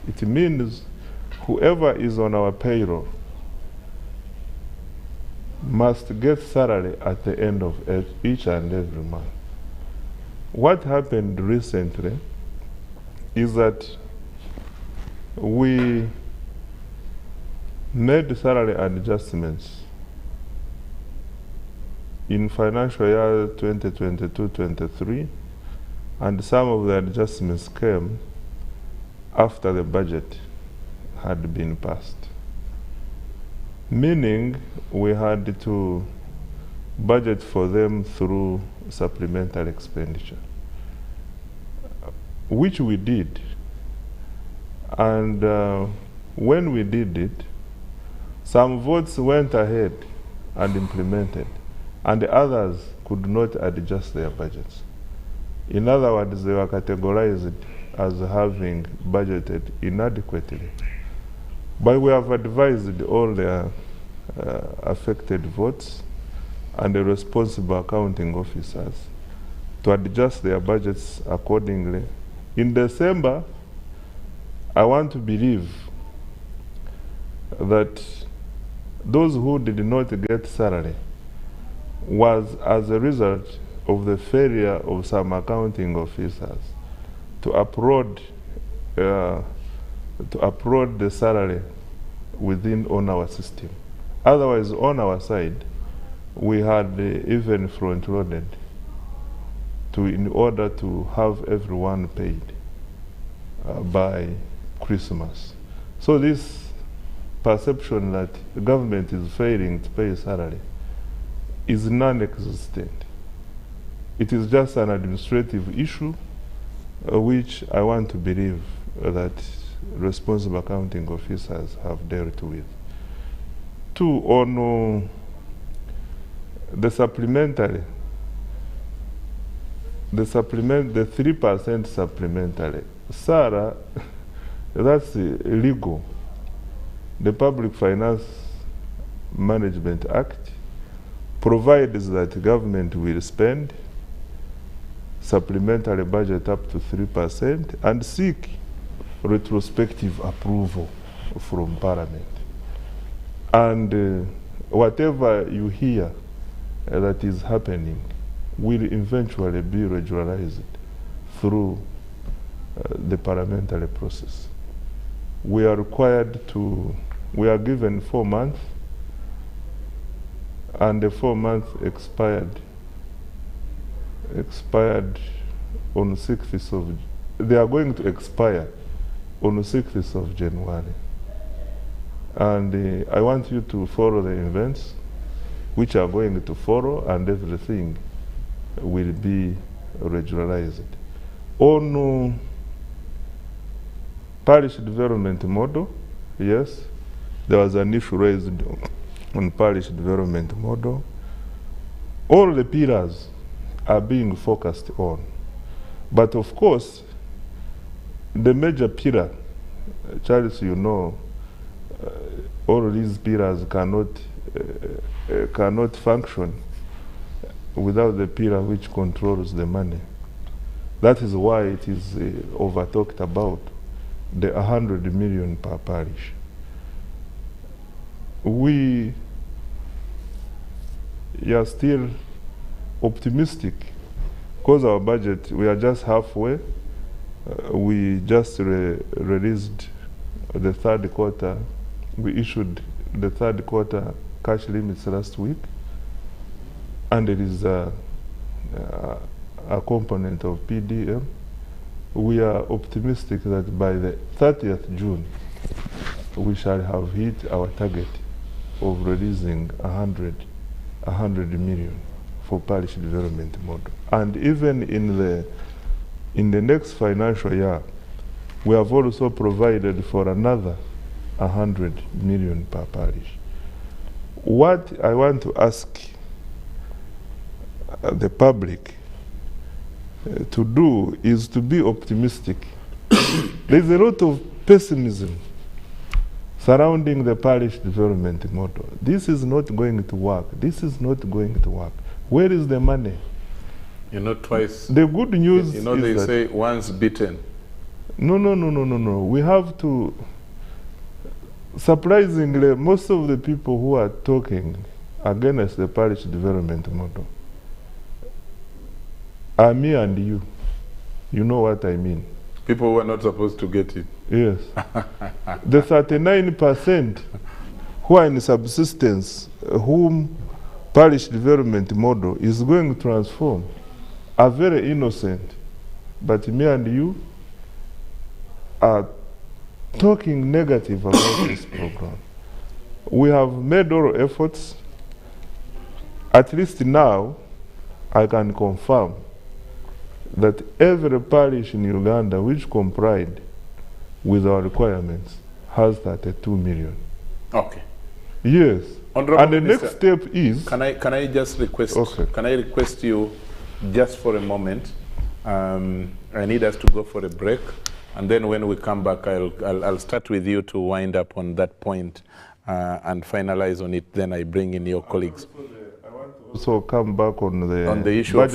It means whoever is on our payroll must get salary at the end of each and every month. What happened recently is that we made salary adjustments in financial year 2022-23, and some of the adjustments came after the budget had been passed. Meaning we had to budget for them through supplemental expenditure, which we did. And when we did it, some votes went ahead and implemented, and the others could not adjust their budgets. In other words, they were categorized as having budgeted inadequately. But we have advised all the affected votes and the responsible accounting officers to adjust their budgets accordingly. In December, I want to believe that those who did not get salary was as a result of the failure of some accounting officers to upload the salary on our system. Otherwise, on our side, we had even front-loaded in order to have everyone paid by Christmas. So this perception that the government is failing to pay salary is non-existent. It is just an administrative issue which I want to believe that responsible accounting officers have dealt with. Two, on the supplementary, the 3% supplementary, SARA, that's illegal. The Public Finance Management Act provides that the government will spend supplementary budget up to 3% and seek retrospective approval from Parliament. And whatever you hear that is happening will eventually be regularized through the parliamentary process. We are required to, we are given 4 months, and the 4 months expired on 6th of, they are going to expire on the 6th of January. And I want you to follow the events which are going to follow, and everything will be regularized. On parish development model, yes, there was an issue raised on parish development model. All the pillars are being focused on. But of course, the major pillar, Charles, you know, all these pillars cannot cannot function without the pillar which controls the money. That is why it is over-talked about, the 100 million per parish. We are still optimistic because our budget, we are just halfway. We just released the third quarter. We issued the third quarter cash limits last week, and it is a component of PDM. We are optimistic that by the 30th June, we shall have hit our target of releasing 100 million for parish development model. And even in the next financial year, we have also provided for another 100 million per parish. What I want to ask the public to do is to be optimistic. There's a lot of pessimism surrounding the parish development model. This is not going to work. This is not going to work. Where is the money? You know, twice. The good news you know, is they say once bitten. No. We have to, surprisingly, most of the people who are talking against the parish development model are me and you. You know what I mean. People who are not supposed to get it. Yes. The 39% who are in subsistence, whom parish development model is going to transform, are very innocent. But me and you are talking negative about this program. We have made all efforts. At least now, I can confirm that every parish in Uganda which complied with our requirements has 32 million. Okay. Yes. Honorable And the Minister, next step is... Can I just request, okay. Can I request you just for a moment? I need us to go for a break. And then when we come back, I'll start with you to wind up on that point and finalize on it. Then I bring in your colleagues. Also come back on the issue of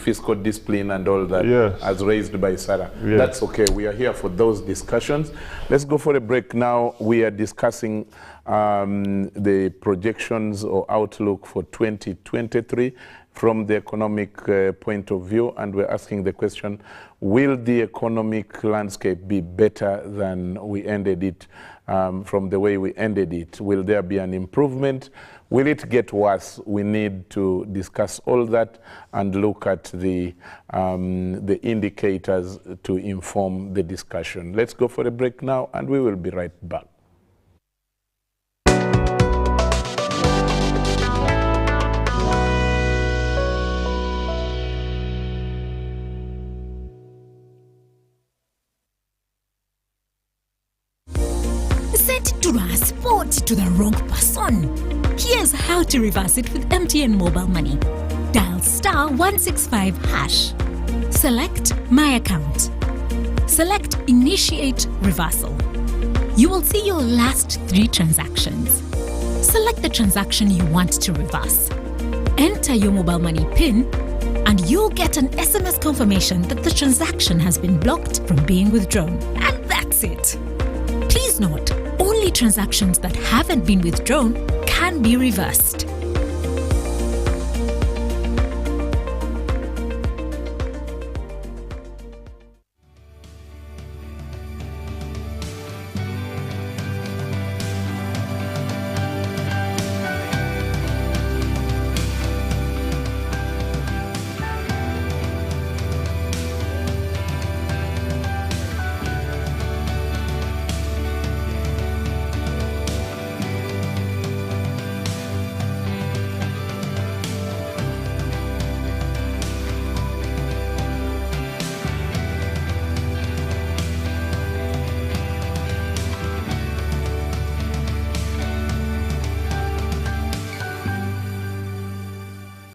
fiscal discipline and all that, yes, as raised by Sarah. Yes. That's okay. We are here for those discussions. Let's go for a break now. We are discussing the projections or outlook for 2023 from the economic point of view, and we're asking the question, will the economic landscape be better than we ended it, from the way we ended it? Will there be an improvement? Will it get worse? We need to discuss all that and look at the indicators to inform the discussion. Let's go for a break now, and we will be right back. Sent to transport to the wrong person. Here's how to reverse it with MTN Mobile Money. Dial *165#. Select My Account. Select Initiate Reversal. You will see your last 3 transactions. Select the transaction you want to reverse. Enter your mobile money PIN, and you'll get an SMS confirmation that the transaction has been blocked from being withdrawn. And that's it. Please note, only transactions that haven't been withdrawn can be reversed.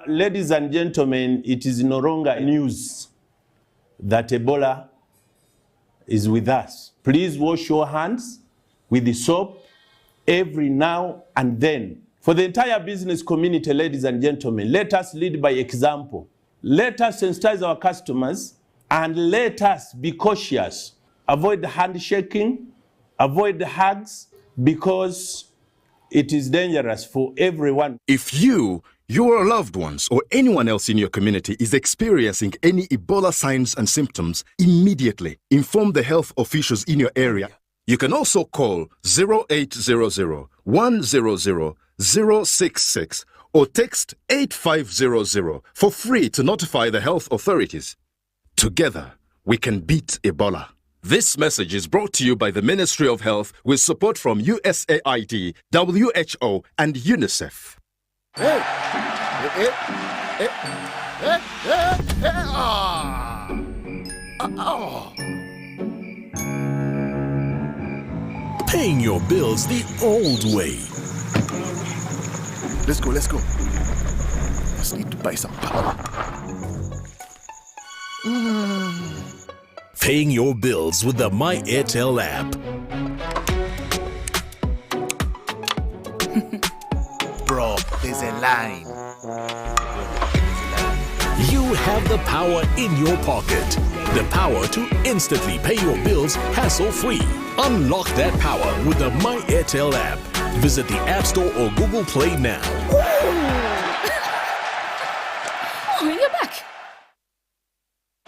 Ladies and gentlemen, it is no longer news that Ebola is with us. Please wash your hands with the soap every now and then. For the entire business community, ladies and gentlemen, let us lead by example. Let us sensitize our customers and let us be cautious. Avoid handshaking, avoid hugs, because it is dangerous for everyone. If you, your loved ones, or anyone else in your community is experiencing any Ebola signs and symptoms, immediately inform the health officials in your area. You can also call 0800 100 066 or text 8500 for free to notify the health authorities. Together, we can beat Ebola. This message is brought to you by the Ministry of Health with support from USAID, WHO, and UNICEF. Paying your bills the old way. Let's go. Just need to buy some power. Paying your bills with the My Airtel app. Bro, there's a line. You have the power in your pocket. The power to instantly pay your bills hassle-free. Unlock that power with the My Airtel app. Visit the App Store or Google Play now. Oh, you're back.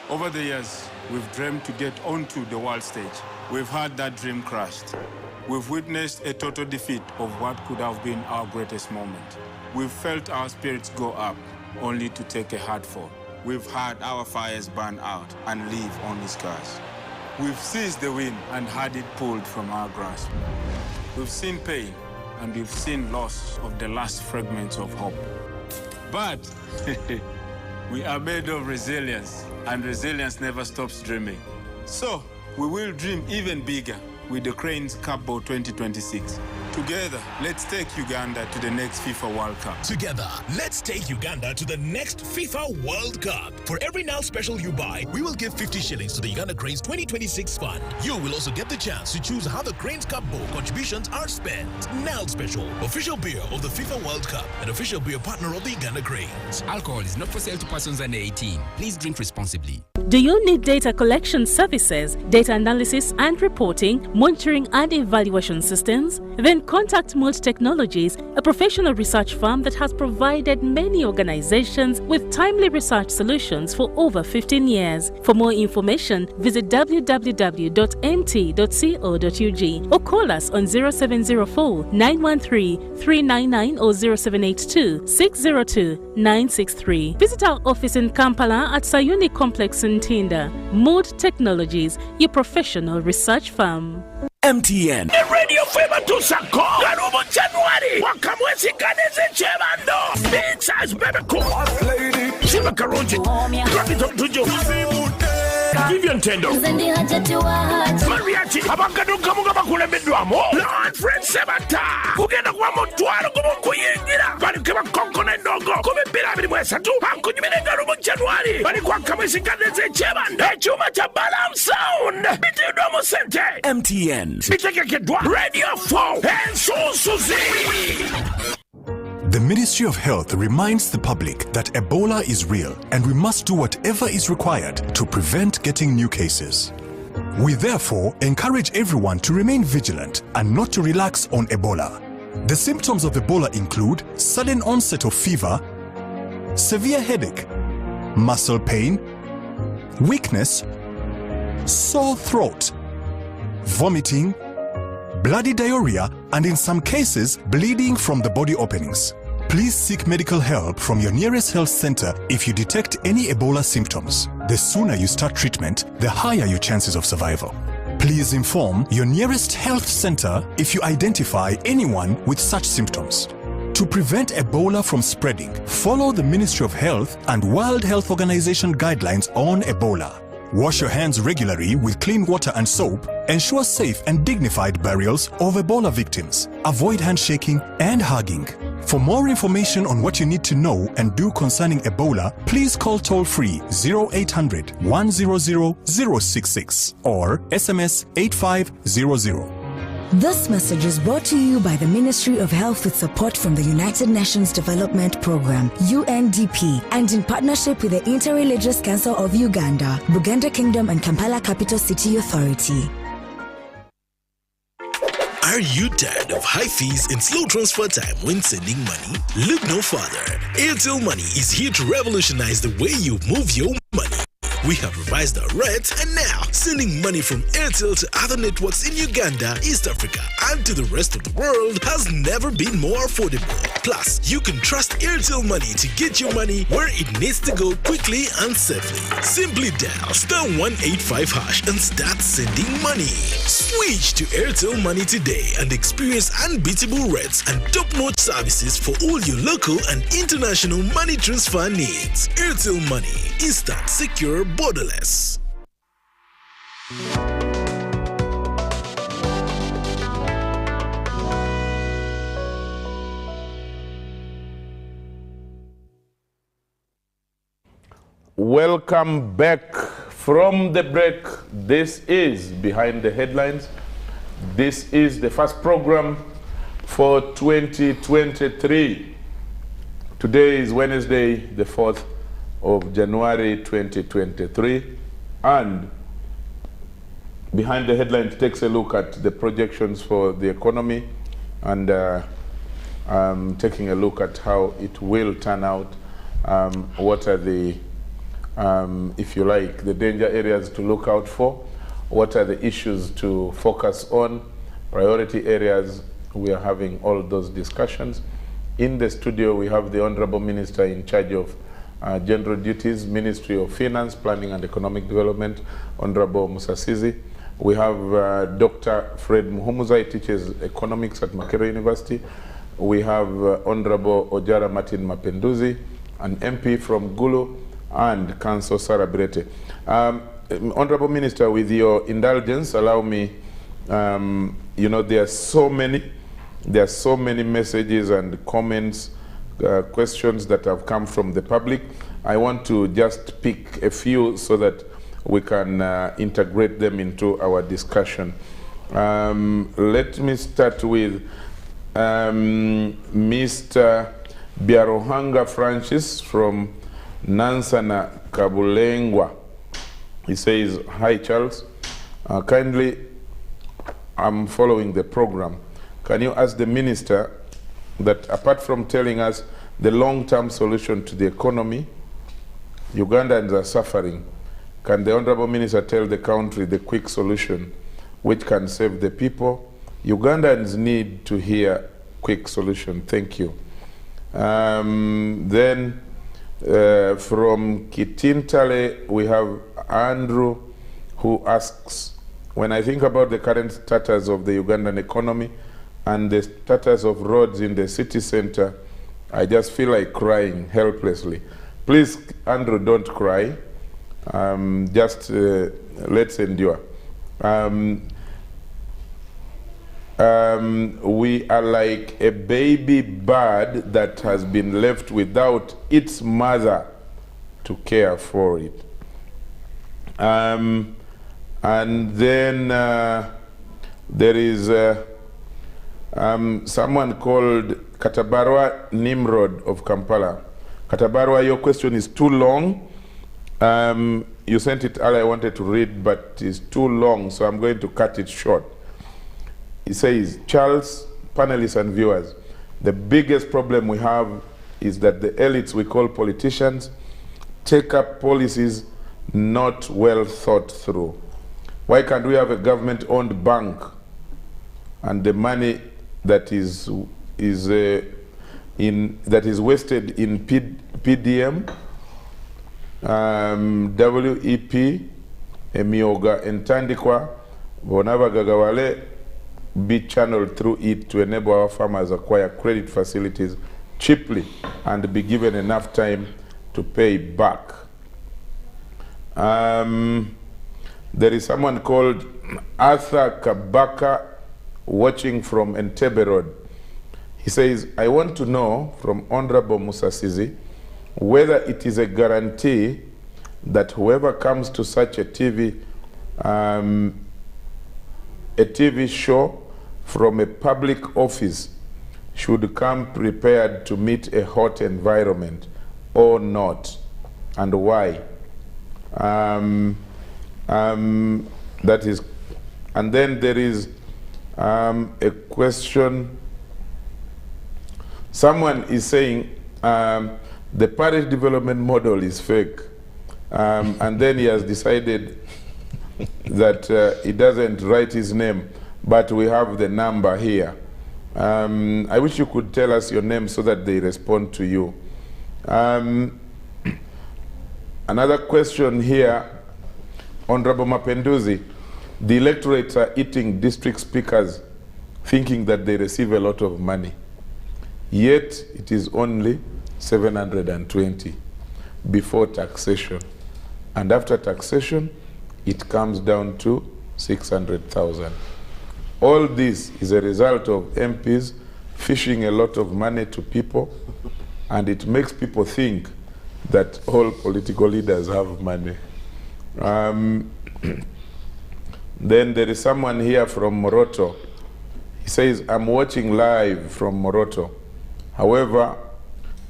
Over the years, we've dreamed to get onto the world stage. We've had that dream crushed. We've witnessed a total defeat of what could have been our greatest moment. We've felt our spirits go up, only to take a hard fall. We've had our fires burn out and leave only scars. We've seized the wind and had it pulled from our grasp. We've seen pain and we've seen loss of the last fragments of hope. But we are made of resilience, and resilience never stops dreaming. So we will dream even bigger with the Cranes Cup Bowl 2026. Together, let's take Uganda to the next FIFA World Cup. Together, let's take Uganda to the next FIFA World Cup. For every Now Special you buy, we will give 50 shillings to the Uganda Cranes 2026 fund. You will also get the chance to choose how the Cranes Cup Bowl contributions are spent. Now Special, official beer of the FIFA World Cup and official beer partner of the Uganda Cranes. Alcohol is not for sale to persons under 18. Please drink responsibly. Do you need data collection services, data analysis and reporting, monitoring and evaluation systems? Then contact Mold Technologies, a professional research firm that has provided many organizations with timely research solutions for over 15 years. For more information, visit www.mt.co.ug or call us on 0704 913 399 or 0782 602 963. Visit our office in Kampala at Sayuni Complex in Tinda. Mold Technologies, your professional research firm. MTN. Radio Fema to Sako. Garubo January. Wakamwezi Kaneze Chemando. Pizza's baby cool. Shima Karunji. Drop it up to you. Vivian Tendo. Mariachi. Abakaduka Mugaba Kule Bedwamo. Lord Fred Sebata. Kugenda kwa motwalo kumu kuyingira. Bani kema konko na ndogo. Kume bila bili mwesa tu. Hanku nyumene Garubo January. Bani kwa kamwezi Kaneze Chemando. Chuma cha Balam Sound. Biti udomo sente. MTN. Radio 4 and Susie. The Ministry of Health reminds the public that Ebola is real and we must do whatever is required to prevent getting new cases. We therefore encourage everyone to remain vigilant and not to relax on Ebola. The symptoms of Ebola include sudden onset of fever, severe headache, muscle pain, weakness, sore throat, vomiting, bloody diarrhea, and in some cases, bleeding from the body openings. Please seek medical help from your nearest health center if you detect any Ebola symptoms. The sooner you start treatment, the higher your chances of survival. Please inform your nearest health center if you identify anyone with such symptoms. To prevent Ebola from spreading, follow the Ministry of Health and World Health Organization guidelines on Ebola. Wash your hands regularly with clean water and soap. Ensure safe and dignified burials of Ebola victims. Avoid handshaking and hugging. For more information on what you need to know and do concerning Ebola, please call toll-free 0800 100 066 or SMS 8500. This message is brought to you by the Ministry of Health with support from the United Nations Development Programme, UNDP, and in partnership with the Interreligious Council of Uganda, Buganda Kingdom and Kampala Capital City Authority. Are you tired of high fees and slow transfer time when sending money? Look no further. Airtel Money is here to revolutionize the way you move your money. We have revised our rates, and now sending money from Airtel to other networks in Uganda, East Africa, and to the rest of the world has never been more affordable. Plus, you can trust Airtel Money to get your money where it needs to go quickly and safely. Simply dial *185# and start sending money. Switch to Airtel Money today and experience unbeatable rates and top-notch services for all your local and international money transfer needs. Airtel Money. Instant, secure, borderless. Welcome back from the break. This is Behind the Headlines. This is the first program for 2023. Today is Wednesday, the 4th of January 2023, and Behind the Headlines takes a look at the projections for the economy and taking a look at how it will turn out. What are the, if you like, the danger areas to look out for? What are the issues to focus on? Priority areas? We are having all those discussions. In the studio, we have the Honorable Minister in charge of General Duties, Ministry of Finance, Planning and Economic Development, Honorable Musasizi. We have Dr. Fred Muhumuza, he teaches economics at Makerere University. We have Honorable Ojara Martin Mapenduzi, an MP from Gulu, and Councillor Sarah Brete. Honorable Minister, with your indulgence, allow me, you know, there are so many messages and comments, questions that have come from the public. I want to just pick a few so that we can integrate them into our discussion. Let me start with Mr. Biarohanga Francis from Nansana Kabulengwa. He says, "Hi Charles, kindly, I'm following the program. Can you ask the minister that apart from telling us the long-term solution to the economy, Ugandans are suffering, can the Honorable Minister tell the country the quick solution which can save the people? Ugandans need to hear quick solution. Thank you." Then from Kitintale, we have Andrew, who asks, when I think about the current status of the Ugandan economy and the status of roads in the city center, I just feel like crying helplessly. Please, Andrew, don't cry. Just let's endure. We are like a baby bird that has been left without its mother to care for it. And then there is someone called Katabarwa Nimrod of Kampala. Katabarwa, your question is too long. You sent it earlier, I wanted to read, but it's too long, so I'm going to cut it short. He says, "Charles, panelists and viewers, the biggest problem we have is that the elites we call politicians take up policies not well thought through. Why can't we have a government-owned bank and the money that is wasted in PDM, WEP, Emioga, and Tandikwa, Bonavagagawale, be channeled through it to enable our farmers acquire credit facilities cheaply and be given enough time to pay back." There is someone called Arthur Kabaka watching from Entebbe Road. He says, "I want to know from Honorable Musasizi whether it is a guarantee that whoever comes to such a TV show from a public office should come prepared to meet a hot environment or not, and why? That is, and then there is a question. Someone is saying the parish development model is fake, and then he has decided that he doesn't write his name, but we have the number here. I wish you could tell us your name so that they respond to you. Another question here, Honorable Mapenduzi, the electorates are eating district speakers thinking that they receive a lot of money, yet it is only 720 before taxation, and after taxation it comes down to 600,000. All this is a result of MPs fishing a lot of money to people, and it makes people think that all political leaders have money. Then there is someone here from Moroto. He says, I'm watching live from Moroto. However,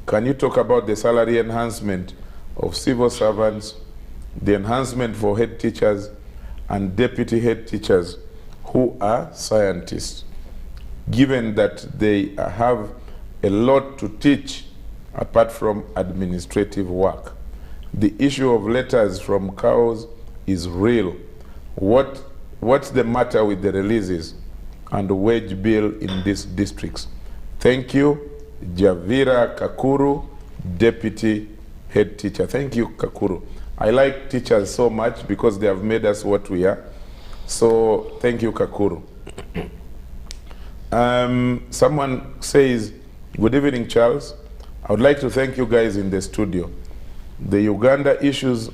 can you talk about the salary enhancement of civil servants, the enhancement for head teachers and deputy head teachers who are scientists, given that they have a lot to teach apart from administrative work? The issue of letters from cows is real. What's the matter with the releases and the wage bill in these districts? Thank you, Javira Kakuru, Deputy Head Teacher. Thank you, Kakuru. I like teachers so much because they have made us what we are. So thank you, Kakuru. Someone says, good evening, Charles. I would like to thank you guys in the studio. The Uganda issues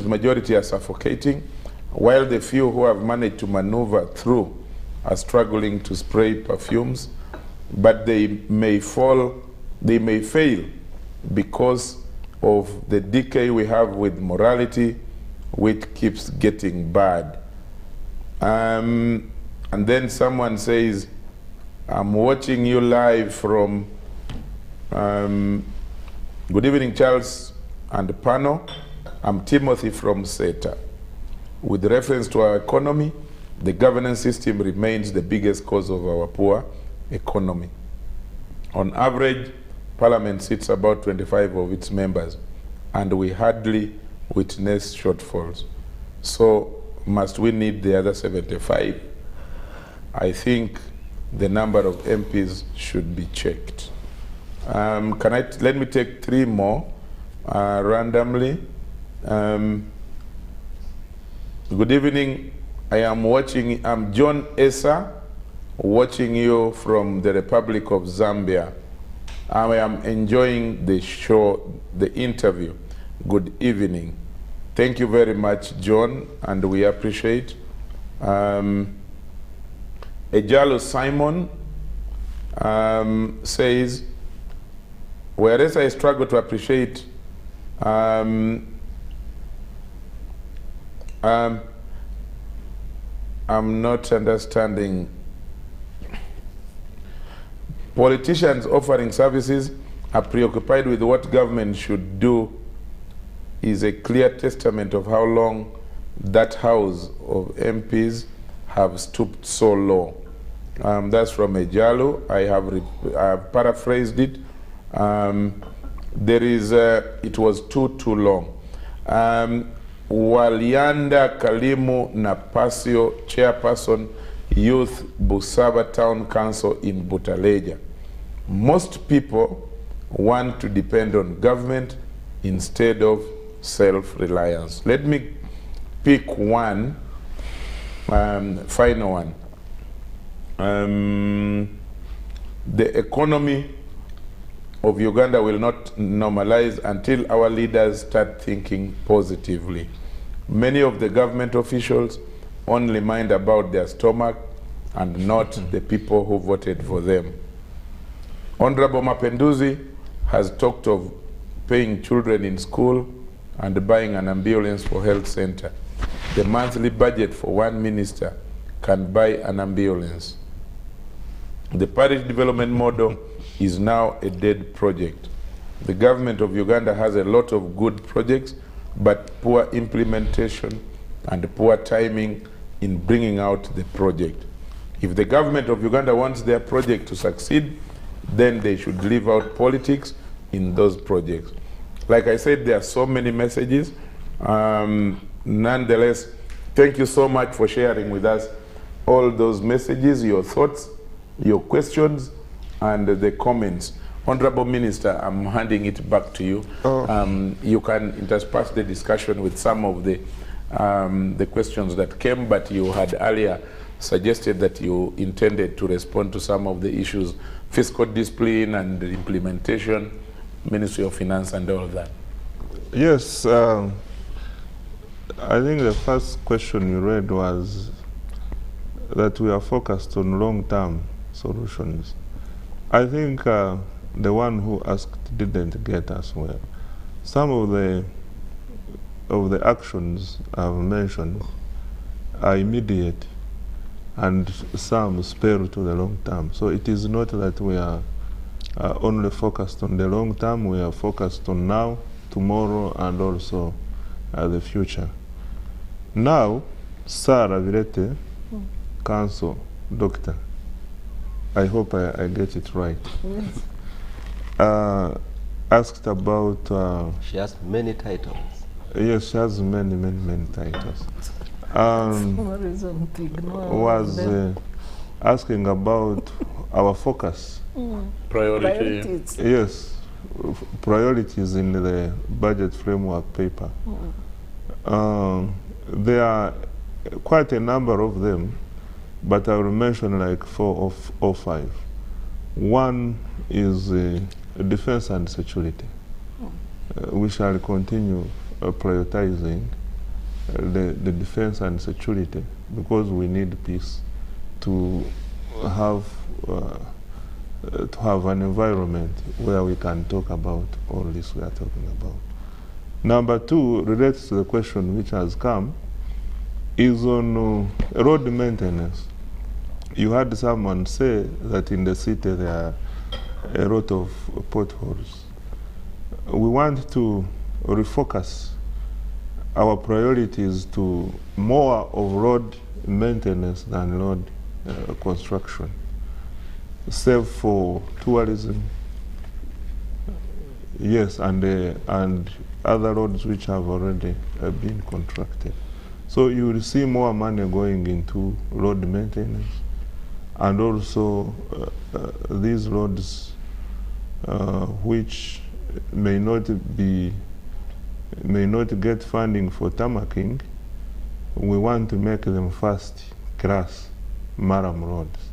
majority are suffocating, while the few who have managed to maneuver through are struggling to spray perfumes, but they may fail because of the decay we have with morality, which keeps getting bad. And then someone says, I'm watching you live from, good evening, Charles and the panel. I'm Timothy from SETA. With reference to our economy, the governance system remains the biggest cause of our poor economy. On average, Parliament sits about 25 of its members, and we hardly witness shortfalls. So must we need the other 75? I think the number of MPs should be checked. Let me take 3 more randomly. Good evening. I'm John Esa, watching you from the Republic of Zambia. I am enjoying the show, the interview. Good evening. Thank you very much, John, and we appreciate. Ejalo Simon says, whereas I struggle to appreciate I'm not understanding. Politicians offering services are preoccupied with what government should do is a clear testament of how long that house of MPs have stooped so low. That's from Ejalo. I have paraphrased it. It was too long. Walianda Kalimu Napasio, Chairperson, Youth Busaba Town Council in Butaleja. Most people want to depend on government instead of self-reliance. Let me pick one, final one. The economy of Uganda will not normalize until our leaders start thinking positively. Many of the government officials only mind about their stomach and not the people who voted for them. Honorable Mapenduzi has talked of paying children in school and buying an ambulance for health center. The monthly budget for one minister can buy an ambulance. The parish development model is now a dead project. The government of Uganda has a lot of good projects, but poor implementation and poor timing in bringing out the project. If the government of Uganda wants their project to succeed, then they should leave out politics in those projects. Like I said, there are so many messages. Nonetheless, thank you so much for sharing with us all those messages, your thoughts, your questions, and the comments. Honorable Minister, I'm handing it back to you. You can intersperse the discussion with some of the questions that came, but you had earlier suggested that you intended to respond to some of the issues, fiscal discipline and the implementation, Ministry of Finance and all of that. Yes, I think the first question you read was that we are focused on long-term solutions. I think the one who asked didn't get us well. Some of the actions I've mentioned are immediate and some spare to the long term. So it is not that we are only focused on the long term, we are focused on now, tomorrow, and also the future. Now, Sarah Virete, Council, Doctor, I hope I get it right. Yes. Asked about... she has many titles. Yes, she has many titles. Was asking about our focus. Priorities. Yes, priorities in the budget framework paper. There are quite a number of them, but I will mention like 4 or 5. One is defense and security. We shall continue prioritizing the defense and security because we need peace to have an environment where we can talk about all this we are talking about. Number 2 relates to the question which has come, is on road maintenance. You had someone say that in the city there are a lot of potholes. We want to refocus our priorities to more of road maintenance than road construction, save for tourism, yes, and other roads which have already been contracted. So you will see more money going into road maintenance, and also these roads which may not get funding for tarmacking. We want to make them first-class maram roads.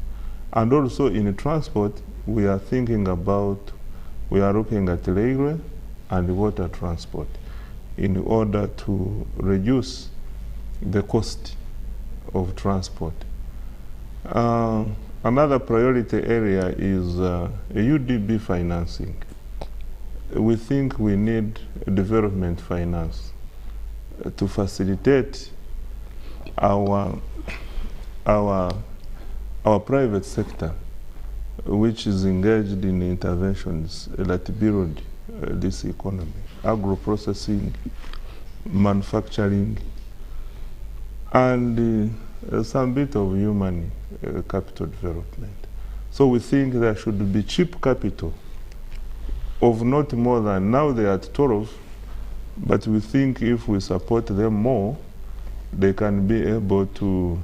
And also in transport, we are looking at railway and water transport in order to reduce the cost of transport. Another priority area is UDB financing. We think we need development finance to facilitate our private sector, which is engaged in interventions that build this economy, agro-processing, manufacturing, and some bit of human capital development. So we think there should be cheap capital of not more than, now they are at 12, but we think if we support them more, they can be able to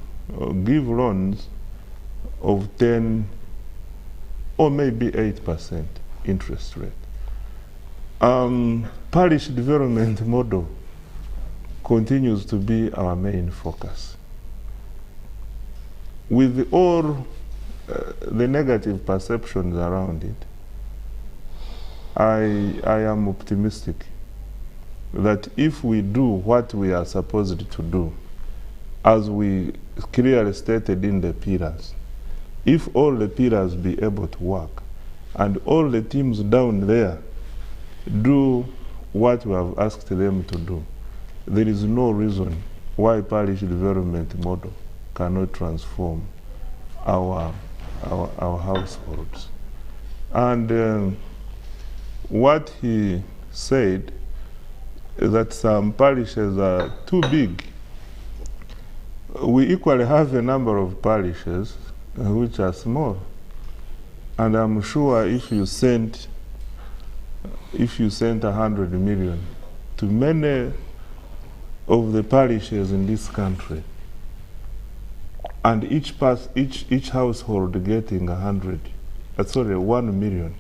give loans of 10 or maybe 8% interest rate. Parish development model continues to be our main focus. With all the negative perceptions around it, I am optimistic that if we do what we are supposed to do, as we clearly stated in the pillars, if all the pillars be able to work and all the teams down there do what we have asked them to do, there is no reason why parish development model cannot transform our households. And what he said is that some parishes are too big. We equally have a number of parishes which are small. And I'm sure if you sent 100 million to many of the parishes in this country, and each household getting 1 million,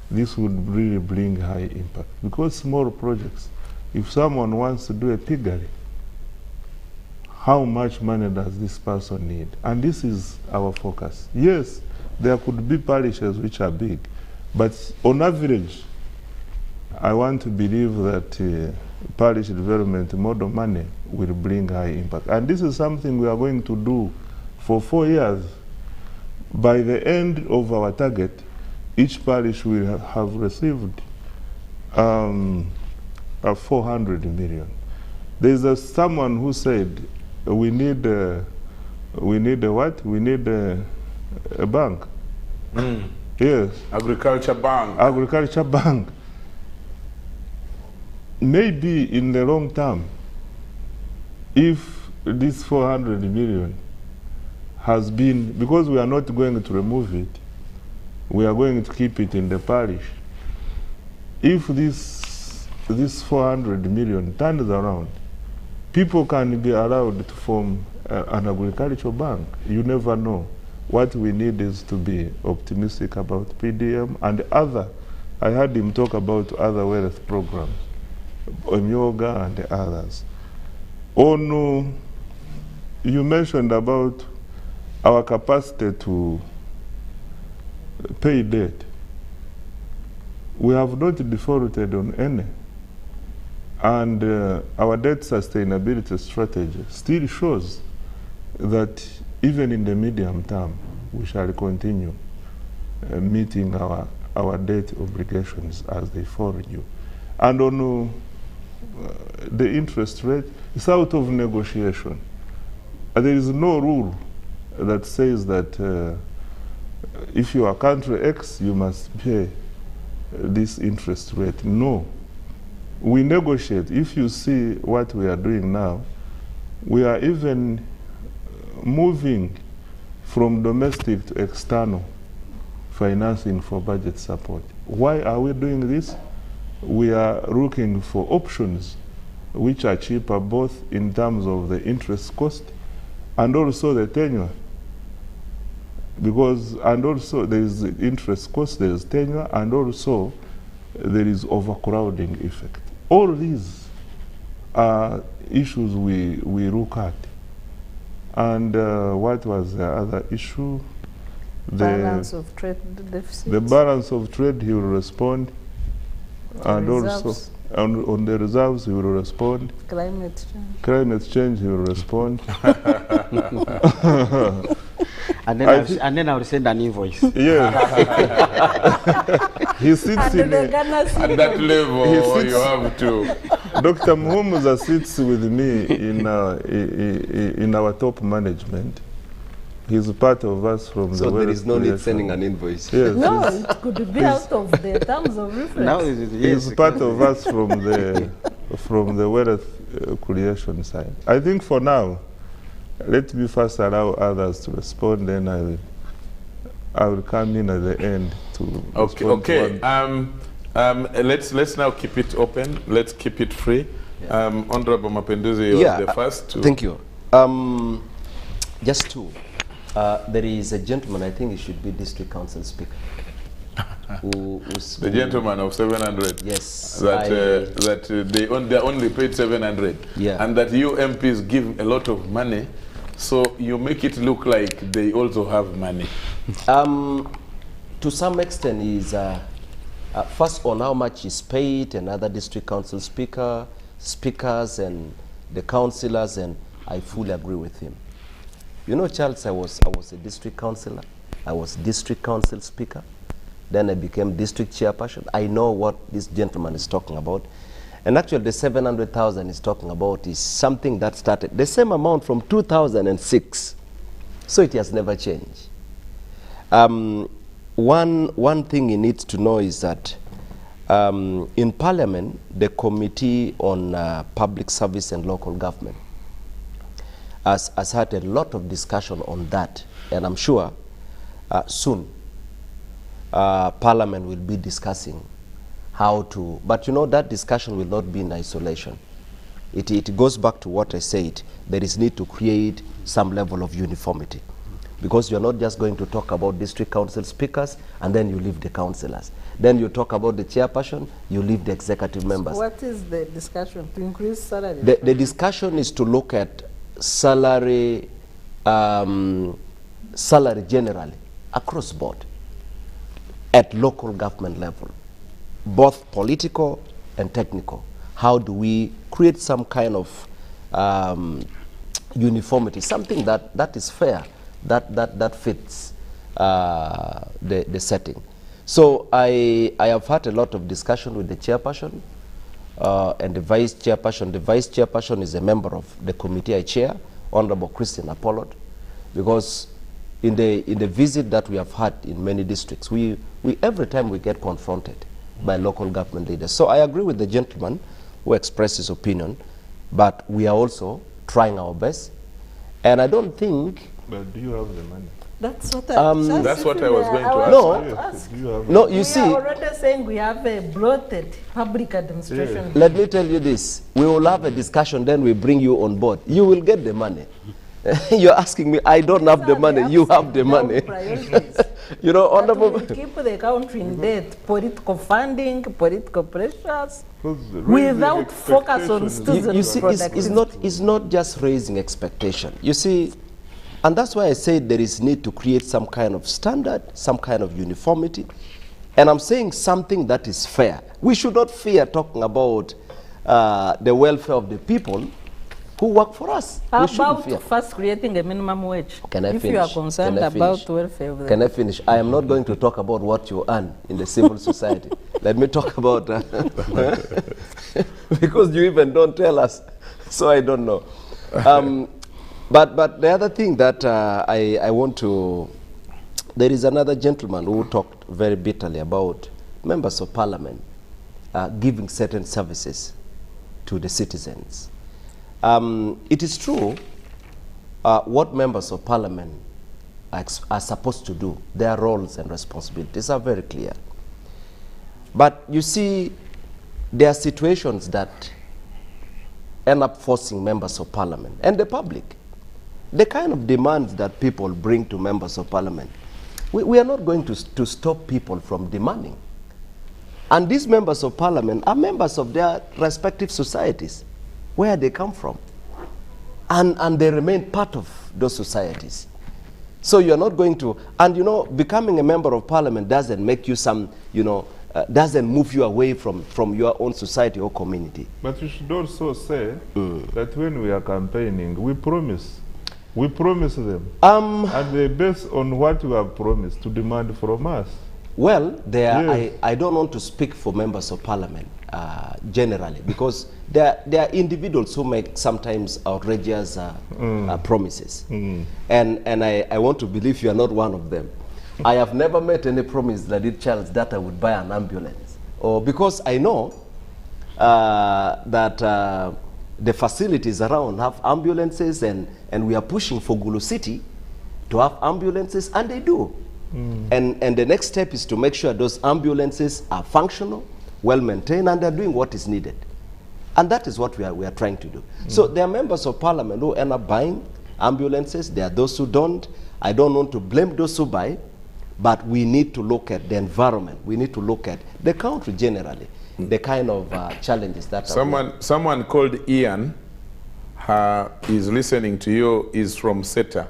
this would really bring high impact. Because small projects, if someone wants to do a piggery, how much money does this person need? And this is our focus. Yes, there could be parishes which are big, but on average, I want to believe that parish development model money will bring high impact. And this is something we are going to do for 4 years. By the end of our target, each parish will have received 400 million. There's someone who said we need a what? We need a bank. Yes. Agriculture bank. Agriculture bank. Maybe in the long term, if this 400 million has been, because we are not going to remove it, we are going to keep it in the parish. If this 400 million turns around, people can be allowed to form an agricultural bank. You never know. What we need is to be optimistic about PDM and other. I heard him talk about other wealth programs, Omyoga and the others. You mentioned about our capacity to pay debt. We have not defaulted on any. And our debt sustainability strategy still shows that even in the medium term, we shall continue meeting our debt obligations as they fall due. And on the interest rate, it's out of negotiation. There is no rule that says that if you are country X, you must pay this interest rate. No. We negotiate. If you see what we are doing now, we are even moving from domestic to external financing for budget support. Why are we doing this? We are looking for options which are cheaper, both in terms of the interest cost and also the tenure. And also there is the interest cost, there is tenure, and also there is overcrowding effect. All these are issues we look at. And what was the other issue? Balance of trade deficit. The balance of trade, he will respond. And also on the reserves, he will respond. Climate change. Climate change, he will respond. And then I will send an invoice. Yeah. He sits in at that level. You have to. Dr. Muhumuza sits with me in our top management. He's part of us from the. So there is no need sending an invoice. Yes, no, it could be out of the terms of reference. Now he's part of us from the wealth creation side. I think for now, let me first allow others to respond, then I will come in at the end to respond. Okay. Let's now keep it open. Let's keep it free. Yeah. Honorable Mapinduzi, you are the first to. Thank you. Just two. There is a gentleman, I think he should be district council speaker. The gentleman of 700. Yes. That they only paid 700. Yeah. And that you MPs give a lot of money, so you make it look like they also have money. To some extent is first on how much is paid, another district council speakers and the councillors, and I fully agree with him. You know, Charles, I was a district councillor. I was district council speaker. Then I became district chairperson. I know what this gentleman is talking about. And actually the 700,000 is talking about is something that started the same amount from 2006. So it has never changed. One thing you need to know is that in Parliament, the Committee on Public Service and Local Government has had a lot of discussion on that. And I'm sure soon Parliament will be discussing how to, but you know that discussion will not be in isolation. It goes back to what I said. There is need to create some level of uniformity, because you're not just going to talk about district council speakers and then you leave the councillors. Then you talk about the chairperson, you leave the executive members. So what is the discussion? To increase salary? The discussion is to look at salary, salary generally across board at local government level, both political and technical. How do we create some kind of uniformity, something that is fair, that fits the setting. So I have had a lot of discussion with the chairperson and the vice chairperson. The vice chairperson is a member of the committee I chair, Honorable Christine Apollot, because in the visit that we have had in many districts, we every time we get confronted by local government leaders. So I agree with the gentleman who expressed his opinion, but we are also trying our best. And I don't think... But do you have the money? That's what I was going to ask. No, you see... We are already saying we have a bloated public administration. Let me tell you this. We will have a discussion, then we bring you on board. You will get the money. You're asking me, I don't have the money, you have the money. You know, Honorable... We keep the country in debt, political funding, political pressures, without focus on student you see, it's not just raising expectation. You see, and that's why I say there is need to create some kind of standard, some kind of uniformity. And I'm saying something that is fair. We should not fear talking about the welfare of the people who work for us. How about first creating a minimum wage? Can I if finish? You are concerned about welfare of the Can I finish? I am not going to talk about what you earn in the civil society. Let me talk about because you even don't tell us, so I don't know. But the other thing that I want to, there is another gentleman who talked very bitterly about members of parliament giving certain services to the citizens. It is true what members of parliament are supposed to do. Their roles and responsibilities are very clear. But you see, there are situations that end up forcing members of parliament and the public. The kind of demands that people bring to members of parliament, we are not going to stop people from demanding. And these members of parliament are members of their respective societies, where they come from. And they remain part of those societies. So you're not going to, and you know, becoming a member of parliament doesn't make you some, you know, doesn't move you away from your own society or community. But you should also say that when we are campaigning, we promise them. And they base on what you have promised to demand from us. Well, I don't want to speak for members of parliament generally, because there are individuals who make sometimes outrageous promises. And I want to believe you are not one of them. I have never met any promise that it Charles that I would buy an ambulance. Or because I know that the facilities around have ambulances, and we are pushing for Gulu City to have ambulances, and they do. And the next step is to make sure those ambulances are functional, well maintained, and they're doing what is needed. And that is what we are trying to do. So there are members of parliament who end up buying ambulances. There are those who don't. I don't want to blame those who buy, but we need to look at the environment. We need to look at the country generally, the kind of challenges that someone called Ian is listening to you, is from SETA,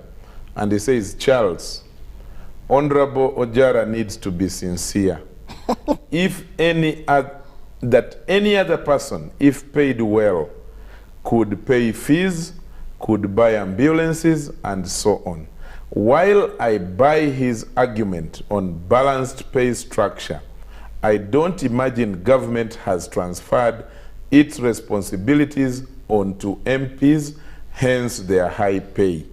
and he says, Charles, Honorable Ojara needs to be sincere. If any other person, if paid well, could pay fees, could buy ambulances, and so on. While I buy his argument on balanced pay structure, I don't imagine government has transferred its responsibilities onto MPs, hence their high pay.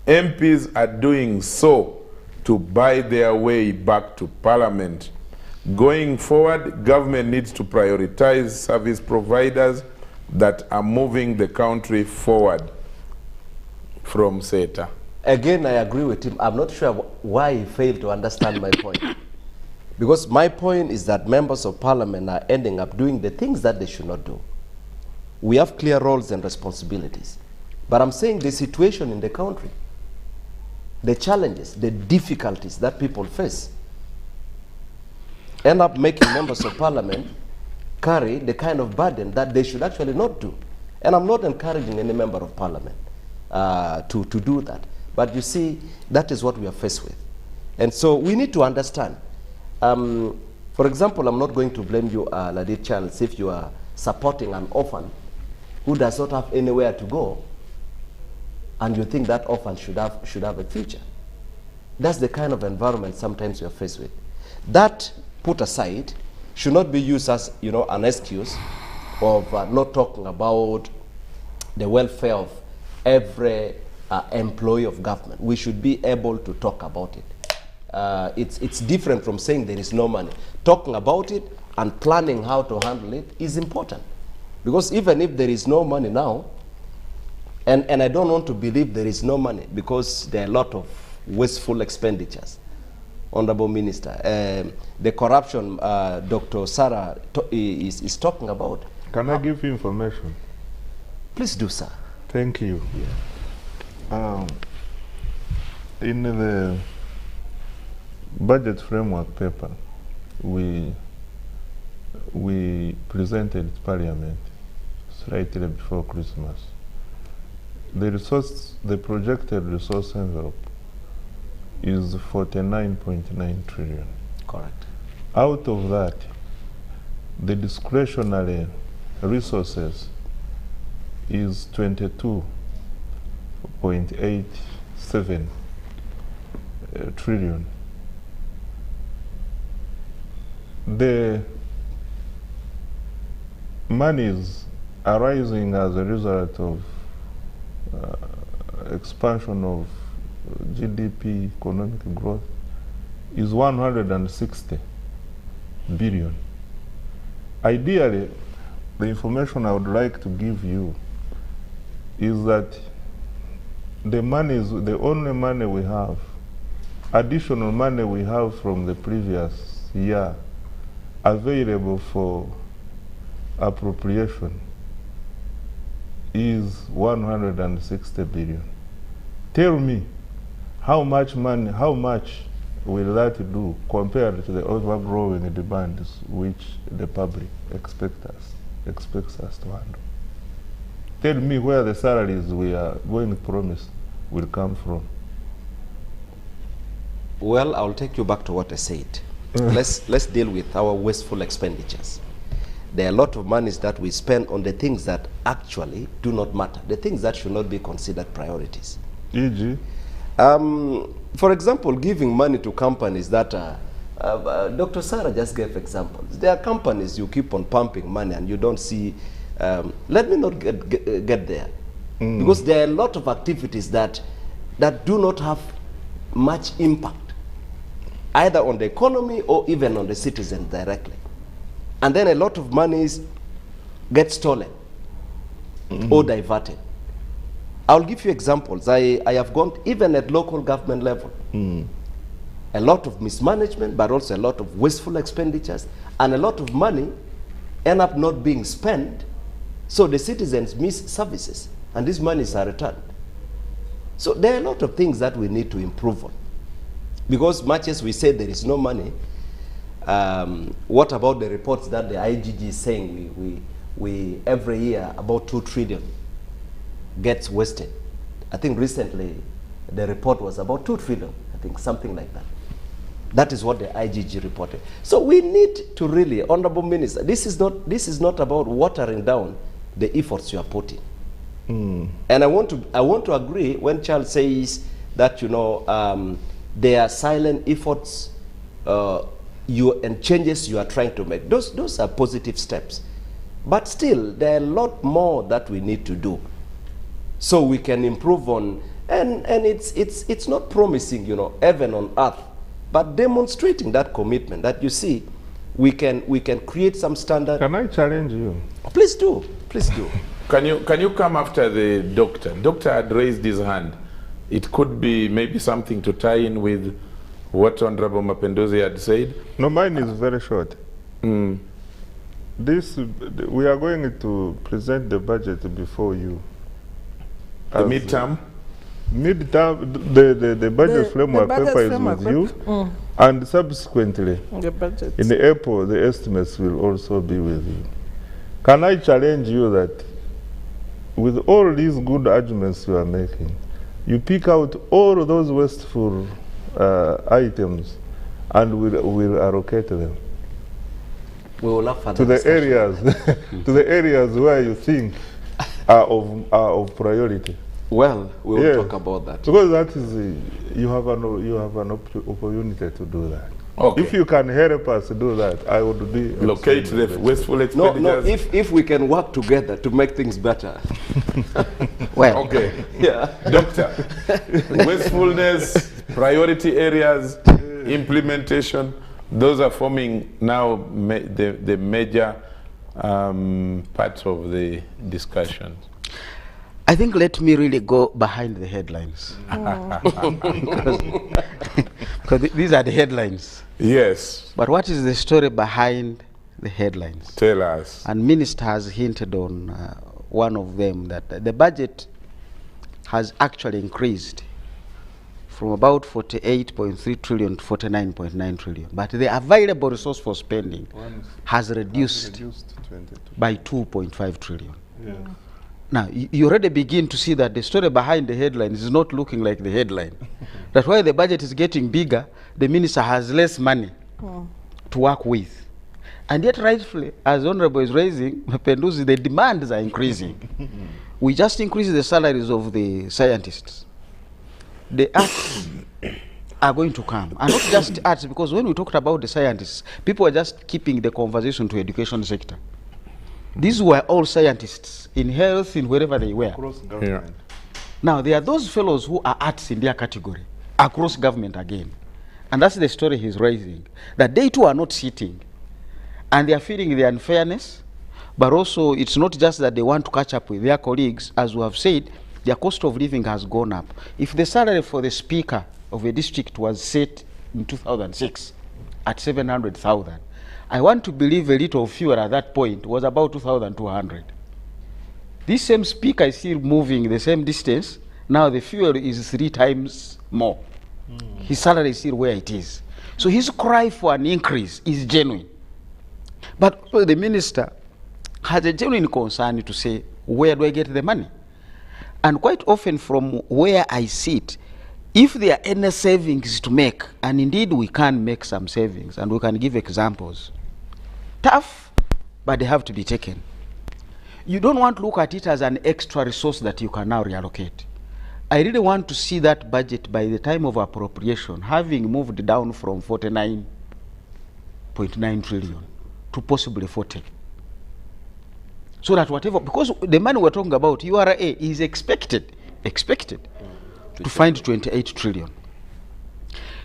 MPs are doing so to buy their way back to Parliament. Going forward, government needs to prioritize service providers that are moving the country forward. From SETA. Again, I agree with him. I'm not sure why he failed to understand my point. Because my point is that members of parliament are ending up doing the things that they should not do. We have clear roles and responsibilities. But I'm saying the situation in the country, the challenges, the difficulties that people face, end up making members of parliament carry the kind of burden that they should actually not do. And I'm not encouraging any member of parliament to do that. But you see, that is what we are faced with. And so we need to understand. For example, I'm not going to blame you, Lady Charles, if you are supporting an orphan who does not have anywhere to go, and you think that orphan should have a future. That's the kind of environment sometimes we are faced with. That, put aside, should not be used as, you know, an excuse of not talking about the welfare of every employee of government. We should be able to talk about it. It's different from saying there is no money. Talking about it and planning how to handle it is important. Because even if there is no money now, and I don't want to believe there is no money because there are a lot of wasteful expenditures, Honorable Minister. The corruption Dr. Sarah is talking about. Can I give you information? Please do, sir. Thank you. In the budget framework paper, we presented Parliament slightly before Christmas. The projected resource envelope is 49.9 trillion. Correct. Out of that, the discretionary resources is 22.87 trillion. The monies arising as a result of expansion of GDP, economic growth, is 160 billion. Ideally, the information I would like to give you is that the only money we have, additional money we have from the previous year available for appropriation is 160 billion. Tell me, how much money, how much will that do compared to the overgrowing demands which the public expects us to handle? Tell me where the salaries we are going to promise will come from. Well, I'll take you back to what I said. Let's deal with our wasteful expenditures. There are a lot of monies that we spend on the things that actually do not matter, the things that should not be considered priorities. E.g.? For example, giving money to companies that Dr. Sarah just gave examples. There are companies you keep on pumping money and you don't see. Let me not get there. Because there are a lot of activities that do not have much impact, either on the economy or even on the citizens directly. And then a lot of monies get stolen or diverted. I'll give you examples. I have gone even at local government level. A lot of mismanagement, but also a lot of wasteful expenditures, and a lot of money end up not being spent, so the citizens miss services, and these monies are returned. So there are a lot of things that we need to improve on. Because much as we say there is no money, what about the reports that the IGG is saying we every year about 2 trillion gets wasted? I think recently the report was about 2 trillion, I think something like that. That is what the IGG reported. So we need to really, Honorable Minister, this is not about watering down the efforts you are putting. And I want to agree when Charles says that, you know, there are silent efforts and changes you are trying to make. Those are positive steps. But still, there are a lot more that we need to do. So we can improve on, and it's not promising, you know, heaven on earth, but demonstrating that commitment that you see, we can create some standard. Can I challenge you? Please do, please do. Can you come after the doctor? Doctor had raised his hand. It could be maybe something to tie in with what Honorable Mapinduzi had said. No, mine is very short. We are going to present the budget before you. The midterm? Midterm, the budget framework paper is with you, and subsequently, in April, the estimates will also be with you. Can I challenge you that with all these good arguments you are making, you pick out all of those wasteful items and we'll allocate them we will have to the areas to the areas where you think are of priority. Well, we will talk about that. Because that is you have an opportunity to do that. Okay. If you can help us do that, I would be locate the wasteful expenditures. No, if we can work together to make things better. Well, okay. Yeah, Doctor, wastefulness, priority areas, implementation, those are forming now the major parts of the discussion. I think let me really go behind the headlines. Because these are the headlines. Yes. But what is the story behind the headlines? Tell us. And Minister has hinted on one of them, that the budget has actually increased from about 48.3 trillion to 49.9 trillion. But the available resource for spending has reduced by 2.5 trillion. Yes. Now, you already begin to see that the story behind the headline is not looking like the headline. That's why the budget is getting bigger, the minister has less money to work with. And yet, rightfully, as Honorable is raising, Mapinduzi, the demands are increasing. We just increased the salaries of the scientists. The arts are going to come. And not just arts, because when we talked about the scientists, people are just keeping the conversation to education sector. These were all scientists in health, in wherever they were. Across government. Now, there are those fellows who are arts in their category, across government again. And that's the story he's raising, that they too are not sitting. And they are feeling the unfairness, but also it's not just that they want to catch up with their colleagues. As we have said, their cost of living has gone up. If the salary for the speaker of a district was set in 2006 at 700,000, I want to believe a little fuel at that point was about 2,200. This same speaker is still moving the same distance. Now the fuel is 3 times more. His salary is still where it is. So his cry for an increase is genuine. But the minister has a genuine concern to say, where do I get the money? And quite often from where I sit, if there are any savings to make, and indeed we can make some savings, and we can give examples, tough, but they have to be taken. You don't want to look at it as an extra resource that you can now reallocate. I really want to see that budget by the time of appropriation having moved down from 49.9 trillion to possibly 40. So that whatever, because the money we're talking about, URA, is expected to find 28 trillion.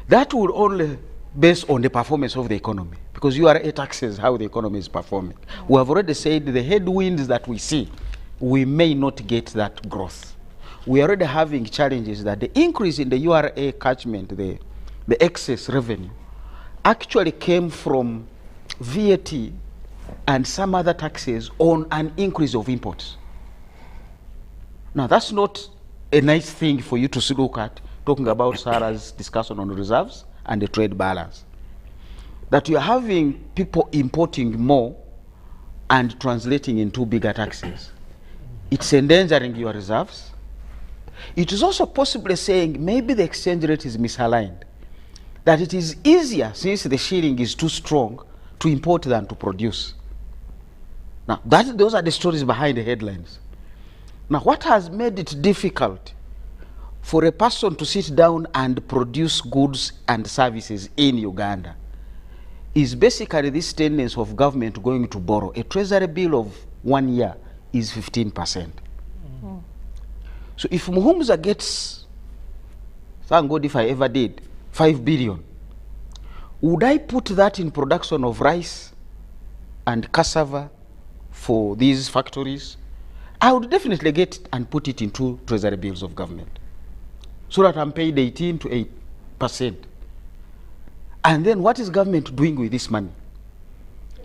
That will only based on the performance of the economy, because URA taxes how the economy is performing. We have already said the headwinds that we see, we may not get that growth. We are already having challenges that the increase in the URA catchment, the excess revenue, actually came from VAT and some other taxes on an increase of imports. Now, that's not a nice thing for you to look at, talking about Sarah's discussion on reserves and the trade balance. That you're having people importing more and translating into bigger taxes. It's endangering your reserves. It is also possibly saying maybe the exchange rate is misaligned. That it is easier, since the shilling is too strong, to import than to produce. Now, those are the stories behind the headlines. Now, what has made it difficult for a person to sit down and produce goods and services in Uganda is basically this tendency of government going to borrow. A treasury bill of 1 year is 15%. So if Muhumuza gets, thank God if I ever did, 5 billion, would I put that in production of rice and cassava for these factories? I would definitely get and put it into treasury bills of government so that I'm paid 18 to 8%. And then what is government doing with this money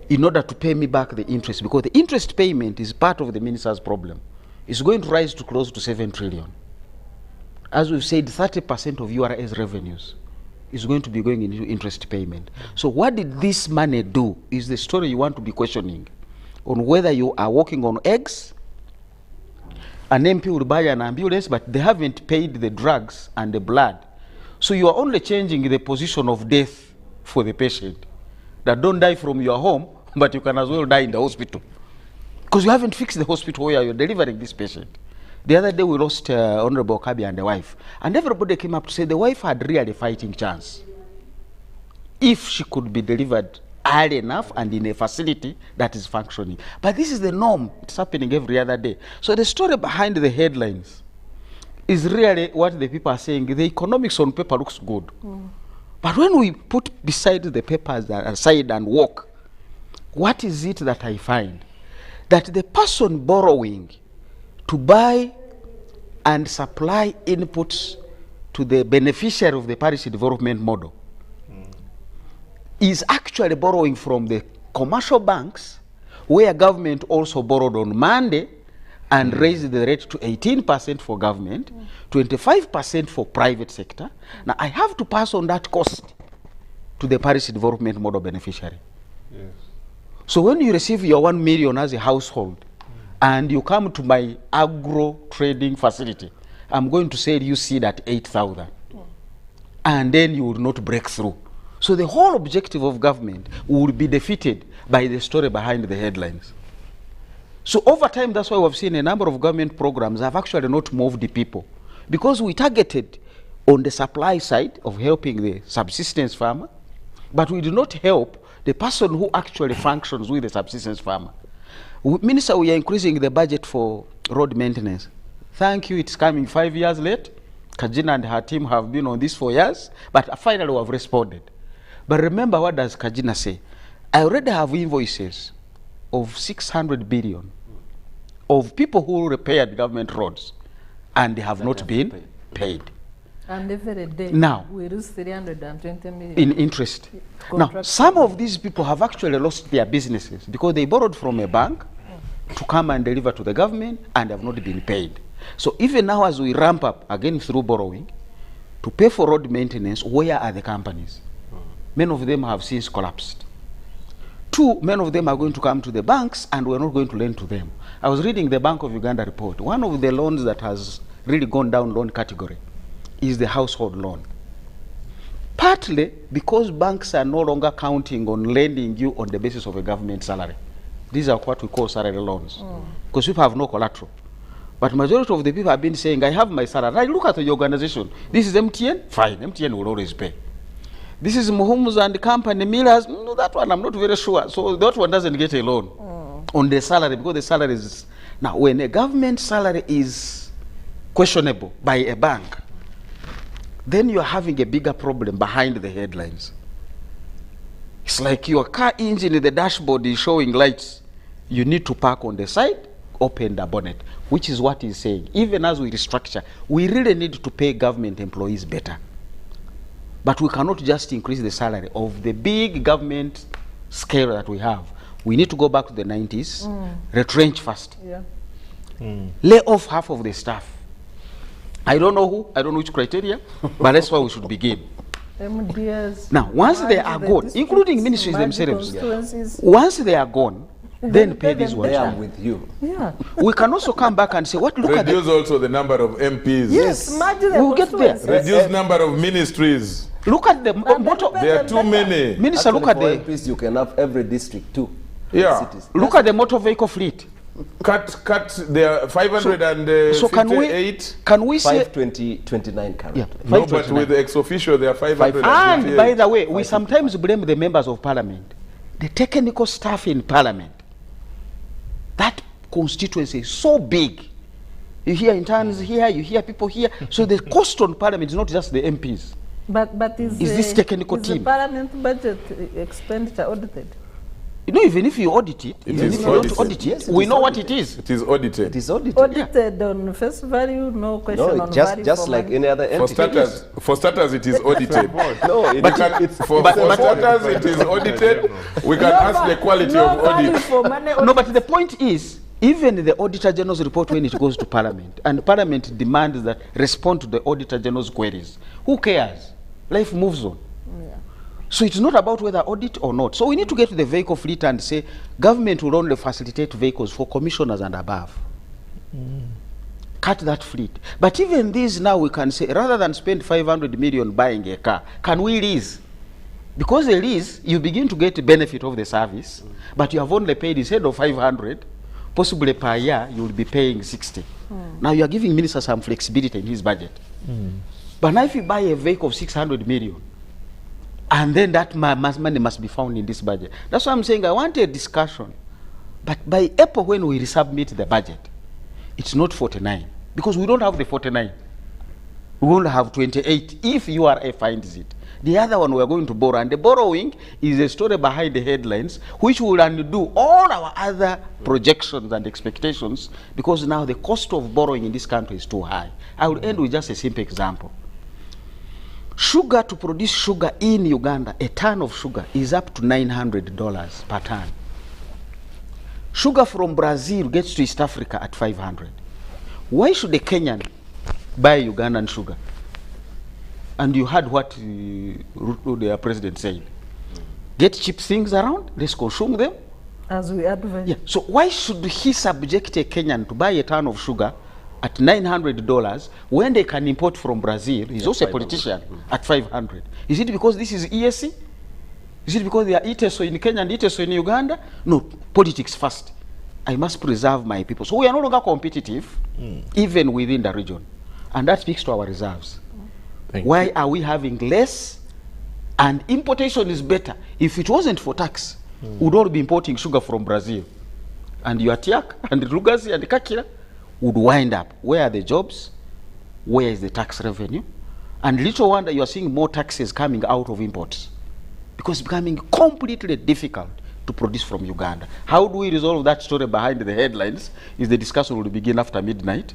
in order to pay me back the interest? Because the interest payment is part of the minister's problem. It's going to rise to close to 7 trillion. As we've said, 30% of URA's revenues is going to be going into interest payment. So what did this money do is the story you want to be questioning on whether you are walking on eggs. An MP will buy an ambulance, but they haven't paid the drugs and the blood. So you are only changing the position of death for the patient. That don't die from your home, but you can as well die in the hospital. Because you haven't fixed the hospital where you're delivering this patient. The other day we lost Honorable Kabi and the wife. And everybody came up to say the wife had really a fighting chance. If she could be delivered early enough and in a facility that is functioning. But this is the norm. It's happening every other day. So the story behind the headlines is really what the people are saying. The economics on paper looks good. But when we put beside the papers aside and walk, what is it that I find? That the person borrowing to buy and supply inputs to the beneficiary of the parish development model is actually borrowing from the commercial banks, where government also borrowed on Monday and raised the rate to 18% for government, 25% for private sector. Now I have to pass on that cost to the parish development model beneficiary. Yes. So when you receive your 1 million as a household and you come to my agro trading facility, I'm going to sell you seed at 8,000 and then you will not break through. So the whole objective of government will be defeated by the story behind the headlines. So over time, that's why we've seen a number of government programs have actually not moved the people, because we targeted on the supply side of helping the subsistence farmer, but we do not help the person who actually functions with the subsistence farmer. Minister, we are increasing the budget for road maintenance. Thank you, it's coming 5 years late. Kajina and her team have been on this for years, but finally we have responded. But remember, what does Kajina say? I already have invoices of 600 billion of people who repaired government roads and they have not been paid. And every day now we lose 320 million in interest. Now some of these people have actually lost their businesses because they borrowed from a bank to come and deliver to the government and have not been paid. So even now, as we ramp up again through borrowing to pay for road maintenance, where are the companies? Many of them have since collapsed. Two, many of them are going to come to the banks and we're not going to lend to them. I was reading the Bank of Uganda report. One of the loans that has really gone down loan category is the household loan. Partly because banks are no longer counting on lending you on the basis of a government salary. These are what we call salary loans. Because people have no collateral. But majority of the people have been saying, I have my salary. I look at the organization. This is MTN, fine, MTN will always pay. This is Muhumuza and company, Millers, no, that one I'm not very sure. So that one doesn't get a loan on the salary, because the salary is... Now, when a government salary is questionable by a bank, then you're having a bigger problem behind the headlines. It's like your car engine in the dashboard is showing lights. You need to park on the side, open the bonnet, which is what he's saying. Even as we restructure, we really need to pay government employees better. But we cannot just increase the salary of the big government scale that we have. We need to go back to the 90s, retrench first, lay off half of the staff. I don't know who, I don't know which criteria, but that's why we should begin. Now, once they are gone, including ministries themselves, once they are gone, then pay this one. They are with you. Yeah. We can also come back and say, what? Look at reduce also the number of MPs. Yes, we'll get there. Reduce number of ministries. Look at the motto. There are too many. Minister, actually, look at for the MPs, you can have every district too. Yeah. Cities. Look at the motor vehicle fleet. Cut there 558. So can we say 529 currently? Yeah, no, but with the ex officio there are 558. And by the way, we sometimes blame the members of parliament, the technical staff in parliament. That constituency is so big. You hear interns here, you hear people here. So the cost on parliament is not just the MPs. But is this technical is team? the parliament budget expenditure audited? You know, even if you audit it, It even is if you don't audited. audit it, Yes, we is know what audited. it is. It is audited. It is audited. Audited on face value, no question No, on just value just for like money. any other entity. For starters, it is audited. No, it, But for starters, it is audited. We can ask the quality no of value audit. for money. No, but the point is, even the Auditor General's report, when it goes to Parliament, and Parliament demands that respond to the Auditor General's queries, who cares? Life moves on. Yeah. So it's not about whether audit or not. So we need to get to the vehicle fleet and say, government will only facilitate vehicles for commissioners and above. Cut that fleet. But even these now we can say, rather than spend 500 million buying a car, can we lease? Because a lease, you begin to get the benefit of the service, but you have only paid instead of 500, possibly per year, you will be paying 60. Now you are giving minister some flexibility in his budget. But now if you buy a vehicle of 600 million, and then that money must be found in this budget. That's why I'm saying I want a discussion. But by April, when we resubmit the budget, it's not 49, because we don't have the 49. We only have 28 if URA finds it. The other one we are going to borrow, and the borrowing is a story behind the headlines, which will undo all our other projections and expectations, because now the cost of borrowing in this country is too high. I will end with just a simple example. Sugar, to produce sugar in Uganda, a ton of sugar is up to $900 per ton. Sugar from Brazil gets to East Africa at 500. Why should a Kenyan buy Ugandan sugar? And you heard what their president said. Get cheap things around, let's consume them. As we advise. Yeah. So why should he subject a Kenyan to buy a ton of sugar at $900 when they can import from Brazil? He's also a politician at 500. Is it because this is ESC? Is it because they are ETSO in Kenya and ETSO in Uganda? No, politics first. I must preserve my people. So we are no longer competitive, even within the region. And that speaks to our reserves. Why are we having less? And importation is better. If it wasn't for tax, we would all be importing sugar from Brazil. And Yuatiak and Rugazi and Kakira would wind up. Where are the jobs? Where is the tax revenue? And little wonder you are seeing more taxes coming out of imports, because it's becoming completely difficult to produce from Uganda. How do we resolve that story behind the headlines? Is the discussion will begin after midnight,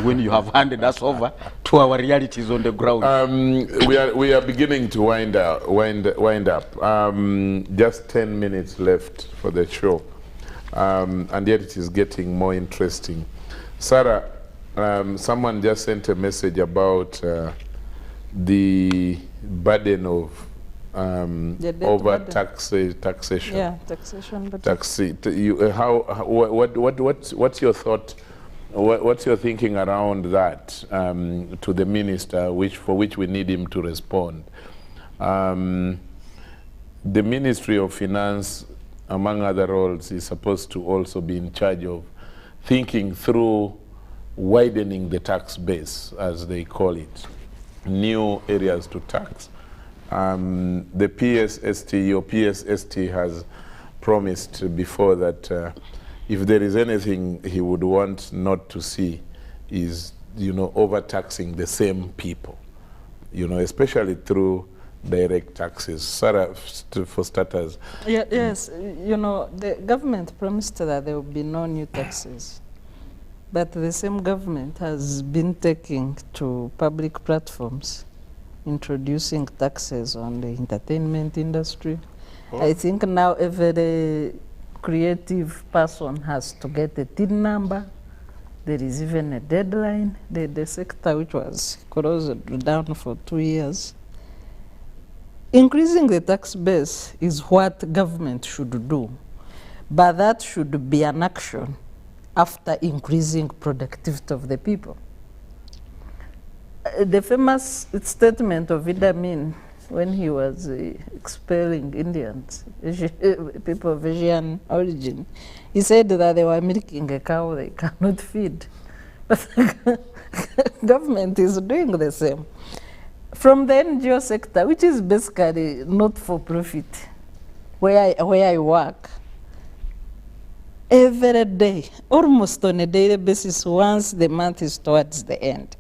when you have handed us over to our realities on the ground. We are beginning to wind up. Just 10 minutes left for the show, and yet it is getting more interesting. Sarah, someone just sent a message about the burden of over taxation. Yeah, taxation. But what's your thought? What's your thinking around that to the minister, for which we need him to respond? The Ministry of Finance, among other roles, is supposed to also be in charge of thinking through widening the tax base, as they call it, new areas to tax. The PSST, or PSST, has promised before that if there is anything he would want not to see is, overtaxing the same people, especially through direct taxes. Sarah, for starters. Yes, the government promised that there will be no new taxes. But the same government has been taking to public platforms, introducing taxes on the entertainment industry. I think now every creative person has to get a TIN number. There is even a deadline. The sector, which was closed down for 2 years. Increasing the tax base is what government should do, but that should be an action after increasing productivity of the people. The famous statement of Idi Amin when he was expelling Indians, people of Asian origin, he said that they were milking a cow they cannot feed. But the government is doing the same. From the NGO sector, which is basically not for profit, where I work, every day, almost on a daily basis, once the month is towards the end,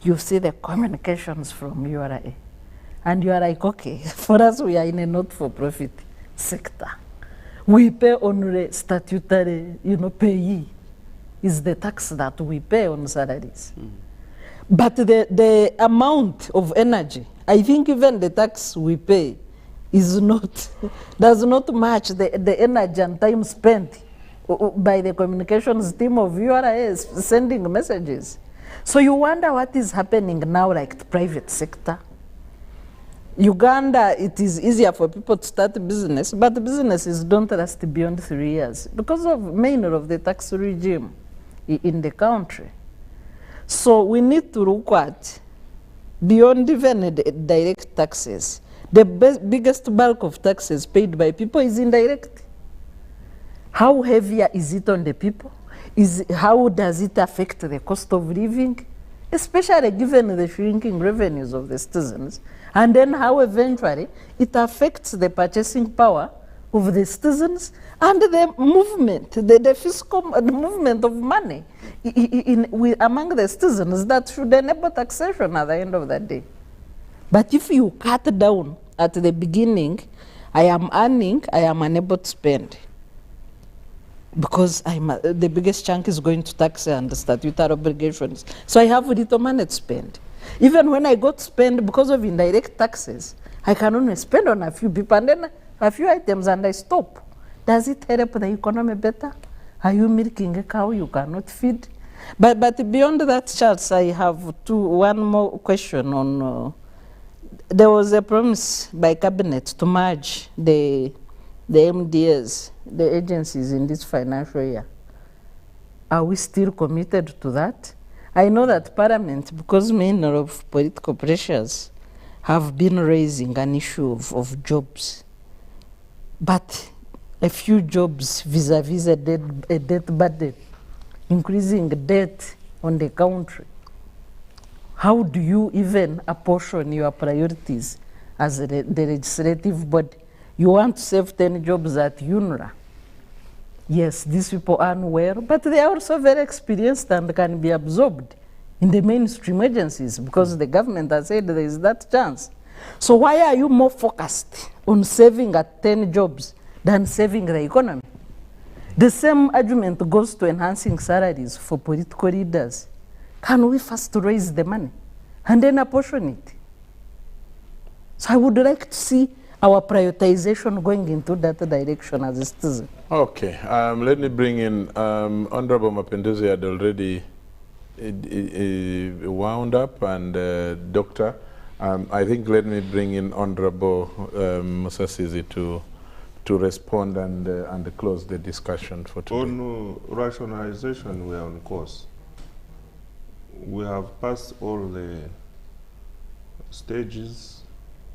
you see the communications from URA. And you are like, okay, for us, we are in a not-for-profit sector. We pay only statutory, payee. Is the tax that we pay on salaries. But the amount of energy, I think even the tax we pay does not match the energy and time spent by the communications team of URAs sending messages. So you wonder what is happening now, like the private sector. Uganda, it is easier for people to start a business, but businesses don't last beyond 3 years because of mainly of the tax regime in the country. So we need to look at, beyond even the direct taxes, the biggest bulk of taxes paid by people is indirect. How heavier is it on the people? How does it affect the cost of living? Especially given the shrinking revenues of the citizens. And then how eventually it affects the purchasing power of the citizens and the movement, the fiscal movement of money among the citizens that should enable taxation at the end of the day. But if you cut down at the beginning, I am earning, I am unable to spend. Because the biggest chunk is going to tax and statutory obligations. So I have little money to spend. Even when I go to spend because of indirect taxes, I can only spend on a few people and then a few items and I stop. Does it help the economy better? Are you milking a cow you cannot feed? But beyond that, Charles, I have one more question on, there was a promise by Cabinet to merge the MDAs, the agencies in this financial year. Are we still committed to that? I know that Parliament, because many of political pressures, have been raising an issue of jobs. But a few jobs vis-a-vis a debt burden, increasing debt on the country. How do you even apportion your priorities as the legislative body? You want to save 10 jobs at UNRWA. Yes, these people earn well, but they are also very experienced and can be absorbed in the mainstream agencies because the government has said there is that chance. So why are you more focused on saving at 10 jobs than saving the economy? The same argument goes to enhancing salaries for political leaders. Can we first raise the money and then apportion it? So I would like to see our prioritization going into that direction as a citizen. Okay, let me bring in Honorable Mapinduzi had already wound up, and Doctor, I think let me bring in Honorable Musasizi to respond and close the discussion for today. On rationalization, we are on course. We have passed all the stages.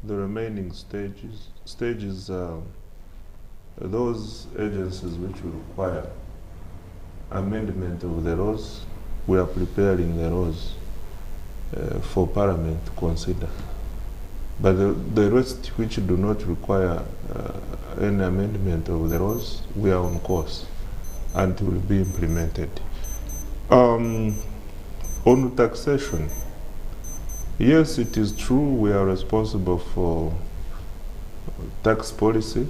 The remaining stages, those agencies which will require amendment of the laws, we are preparing the laws for Parliament to consider. But the rest which do not require any amendment of the laws, we are on course and will be implemented. On taxation, yes, it is true we are responsible for tax policy,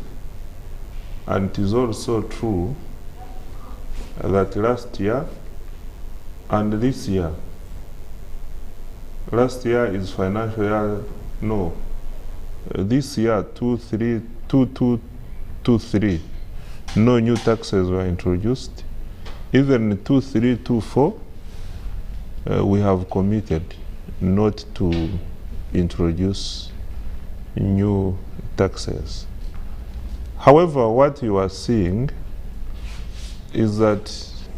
and it is also true that last year and this year, last year is financial year, no, this year 2223, no new taxes were introduced. Even 2324, we have committed not to introduce new taxes. However, what you are seeing is that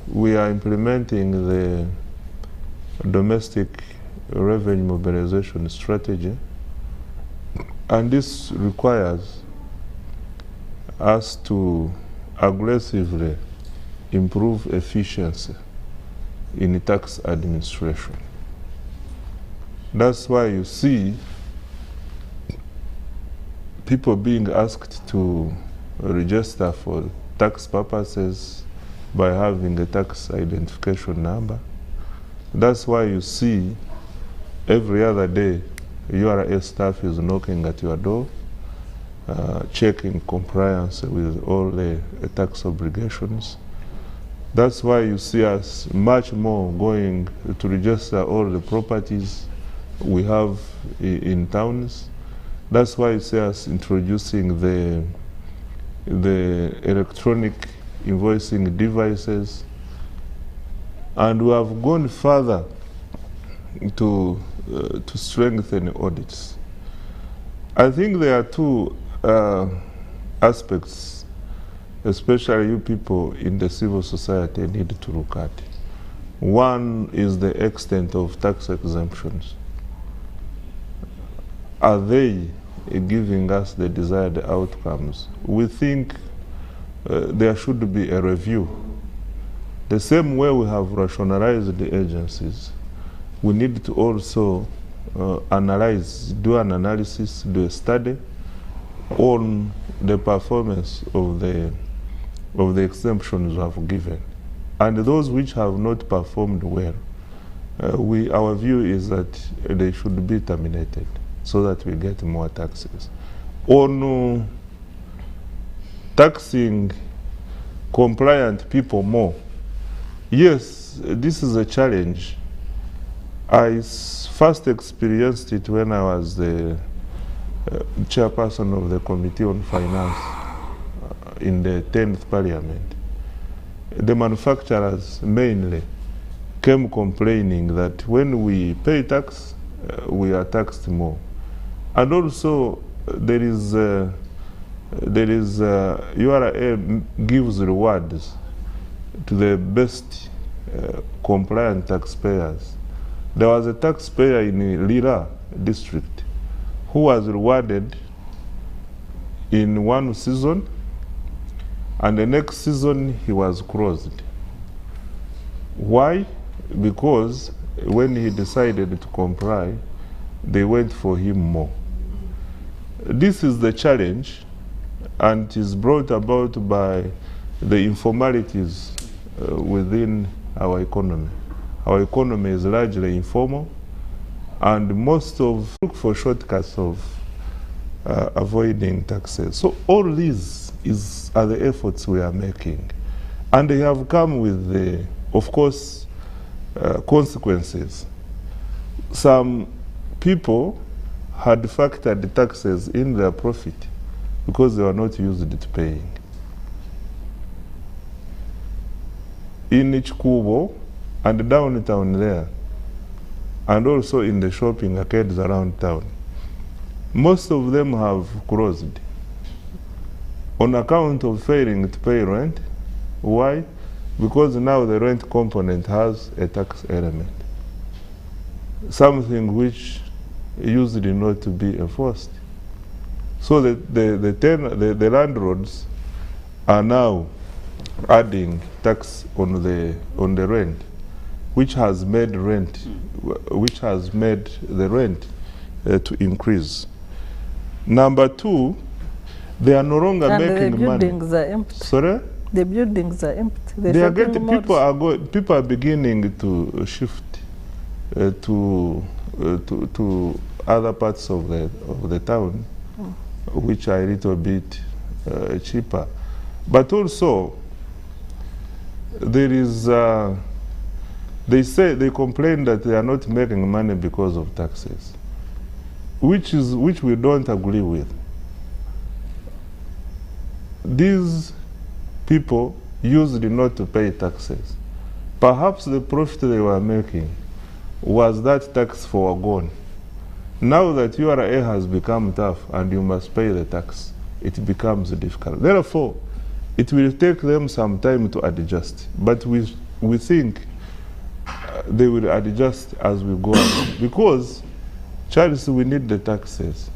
we are implementing the domestic revenue mobilization strategy, and this requires us to aggressively improve efficiency in tax administration. That's why you see people being asked to register for tax purposes by having a tax identification number. That's why you see every other day URA staff is knocking at your door, checking compliance with all the tax obligations. That's why you see us much more going to register all the properties we have in towns. That's why you see us introducing the electronic invoicing devices. And we have gone further to strengthen audits. I think there are two aspects, especially you people in the civil society need to look at. One is the extent of tax exemptions. Are they giving us the desired outcomes? We think there should be a review. The same way we have rationalized the agencies, we need to also analyze, do an analysis, do a study on the performance of the exemptions we have given. And those which have not performed well, our view is that they should be terminated so that we get more taxes. On taxing compliant people more, yes, this is a challenge. I first experienced it when I was the chairperson of the Committee on Finance in the 10th Parliament. The manufacturers mainly came complaining that when we pay tax, we are taxed more. And also there is URA gives rewards to the best compliant taxpayers. There was a taxpayer in Lira district who was rewarded in one season, and the next season he was closed. Why? Because when he decided to comply, they went for him more. This is the challenge, and it is brought about by the informalities within our economy. Our economy is largely informal, and most of look for shortcuts of avoiding taxes. So all these are the efforts we are making, and they have come with the, of course, consequences. Some people had factored the taxes in their profit because they were not used to paying. In Ichikubo and downtown there, and also in the shopping arcades around town, most of them have closed on account of failing to pay rent. Why? Because now the rent component has a tax element, something which used not to be enforced. So the landlords are now adding tax on the rent, which has made the rent to increase. Number two, they are no longer making money. The buildings are empty. Sorry? The buildings are empty. They are getting, people are beginning to shift to other parts of the town, which are a little bit cheaper. But also, there is, they complain that they are not making money because of taxes, which we don't agree with. These people used not to pay taxes. Perhaps the profit they were making was that tax foregone. Now that URA has become tough and you must pay the tax, it becomes difficult. Therefore, it will take them some time to adjust, but we think they will adjust as we go along. Because, Charles, we need the taxes.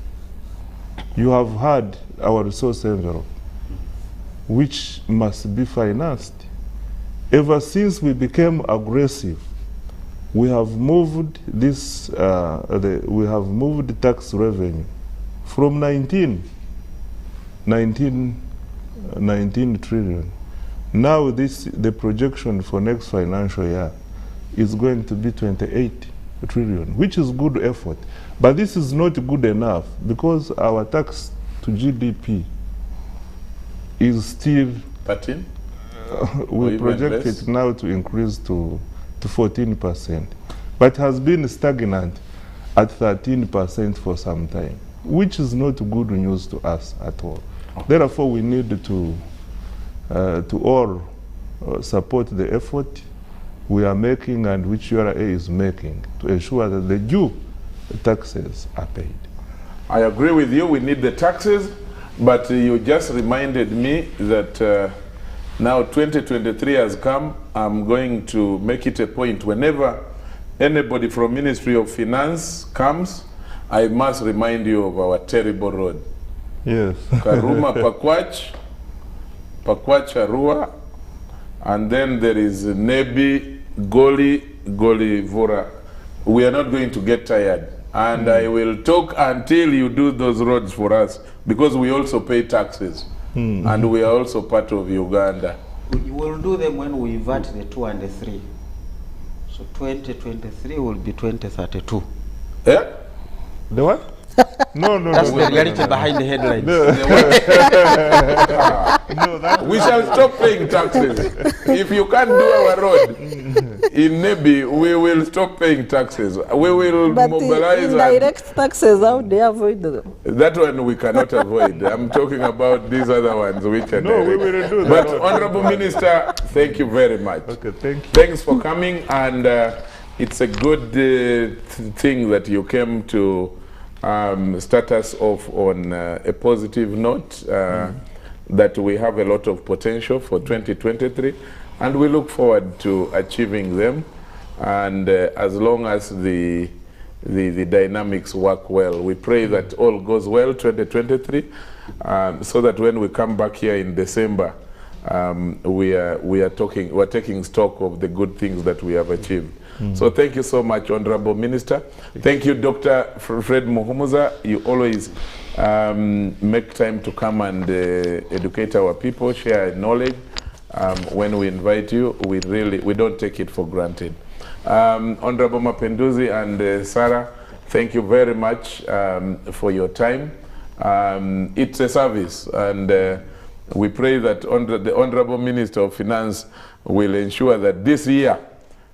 You have had our resource envelope, which must be financed. Ever since we became aggressive, we have moved this, we have moved tax revenue from 19 trillion Now the projection for next financial year is going to be 28 trillion, which is good effort. But this is not good enough because our tax to GDP is still 13? We project it now to increase to 14%, but has been stagnant at 13% for some time, which is not good news to us at all. Therefore, we need to all support the effort we are making and which URA is making to ensure that the due taxes are paid. I agree with you, we need the taxes, but you just reminded me that now 2023 has come. I'm going to make it a point whenever anybody from Ministry of Finance comes, I must remind you of our terrible road. Yes. Karuma Pakwach, Pakwach Arua, and then there is Nebi, Goli Vora. We are not going to get tired. And I will talk until you do those roads for us, because we also pay taxes. And we are also part of Uganda. We will do them when we invert the 2 and the 3. So 2023 will be 2032. Yeah? The what? No. That's the reality behind the headlines. We shall stop paying taxes. If you can't do our road in Nebi, we will stop paying taxes. We will mobilize. But indirect taxes, how do they avoid them? That one we cannot avoid. I'm talking about these other ones which are No, direct. we will do that. But Honorable Minister, thank you very much. Okay, thank you. Thanks for coming, and it's a good thing that you came to start us off on a positive note, that we have a lot of potential for 2023, and we look forward to achieving them. And as long as the dynamics work well, we pray that all goes well 2023, so that when we come back here in December, we're taking stock of the good things that we have achieved. So thank you so much, Honorable Minister. Thank you, Dr. Fred Muhumuza. You always make time to come and educate our people, share knowledge. When we invite you, we don't take it for granted. Honorable Mapenduzi and Sarah, thank you very much for your time. It's a service, and we pray that the Honorable Minister of Finance will ensure that this year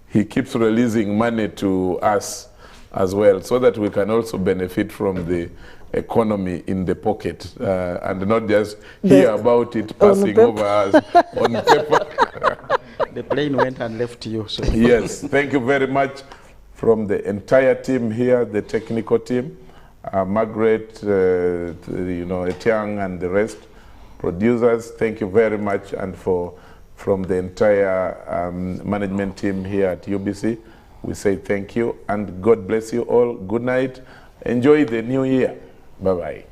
he keeps releasing money to us as well, so that we can also benefit from the economy in the pocket, and not just hear about it passing over us on paper. The plane went and left you. So. Yes, thank you very much from the entire team here, the technical team, Margaret, Etiang and the rest, producers, thank you very much, and from the entire management team here at UBC, we say thank you, and God bless you all. Good night. Enjoy the new year. Bye-bye.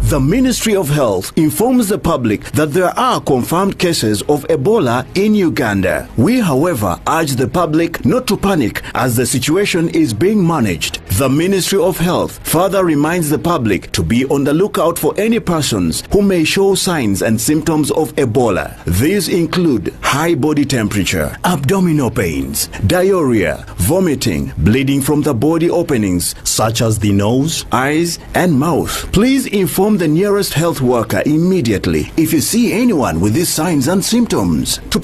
The Ministry of Health informs the public that there are confirmed cases of Ebola in Uganda. We, however, urge the public not to panic as the situation is being managed. The Ministry of Health further reminds the public to be on the lookout for any persons who may show signs and symptoms of Ebola. These include high body temperature, abdominal pains, diarrhea, vomiting, bleeding from the body openings such as the nose, eyes, and mouth. Please inform the nearest health worker immediately if you see anyone with these signs and symptoms. To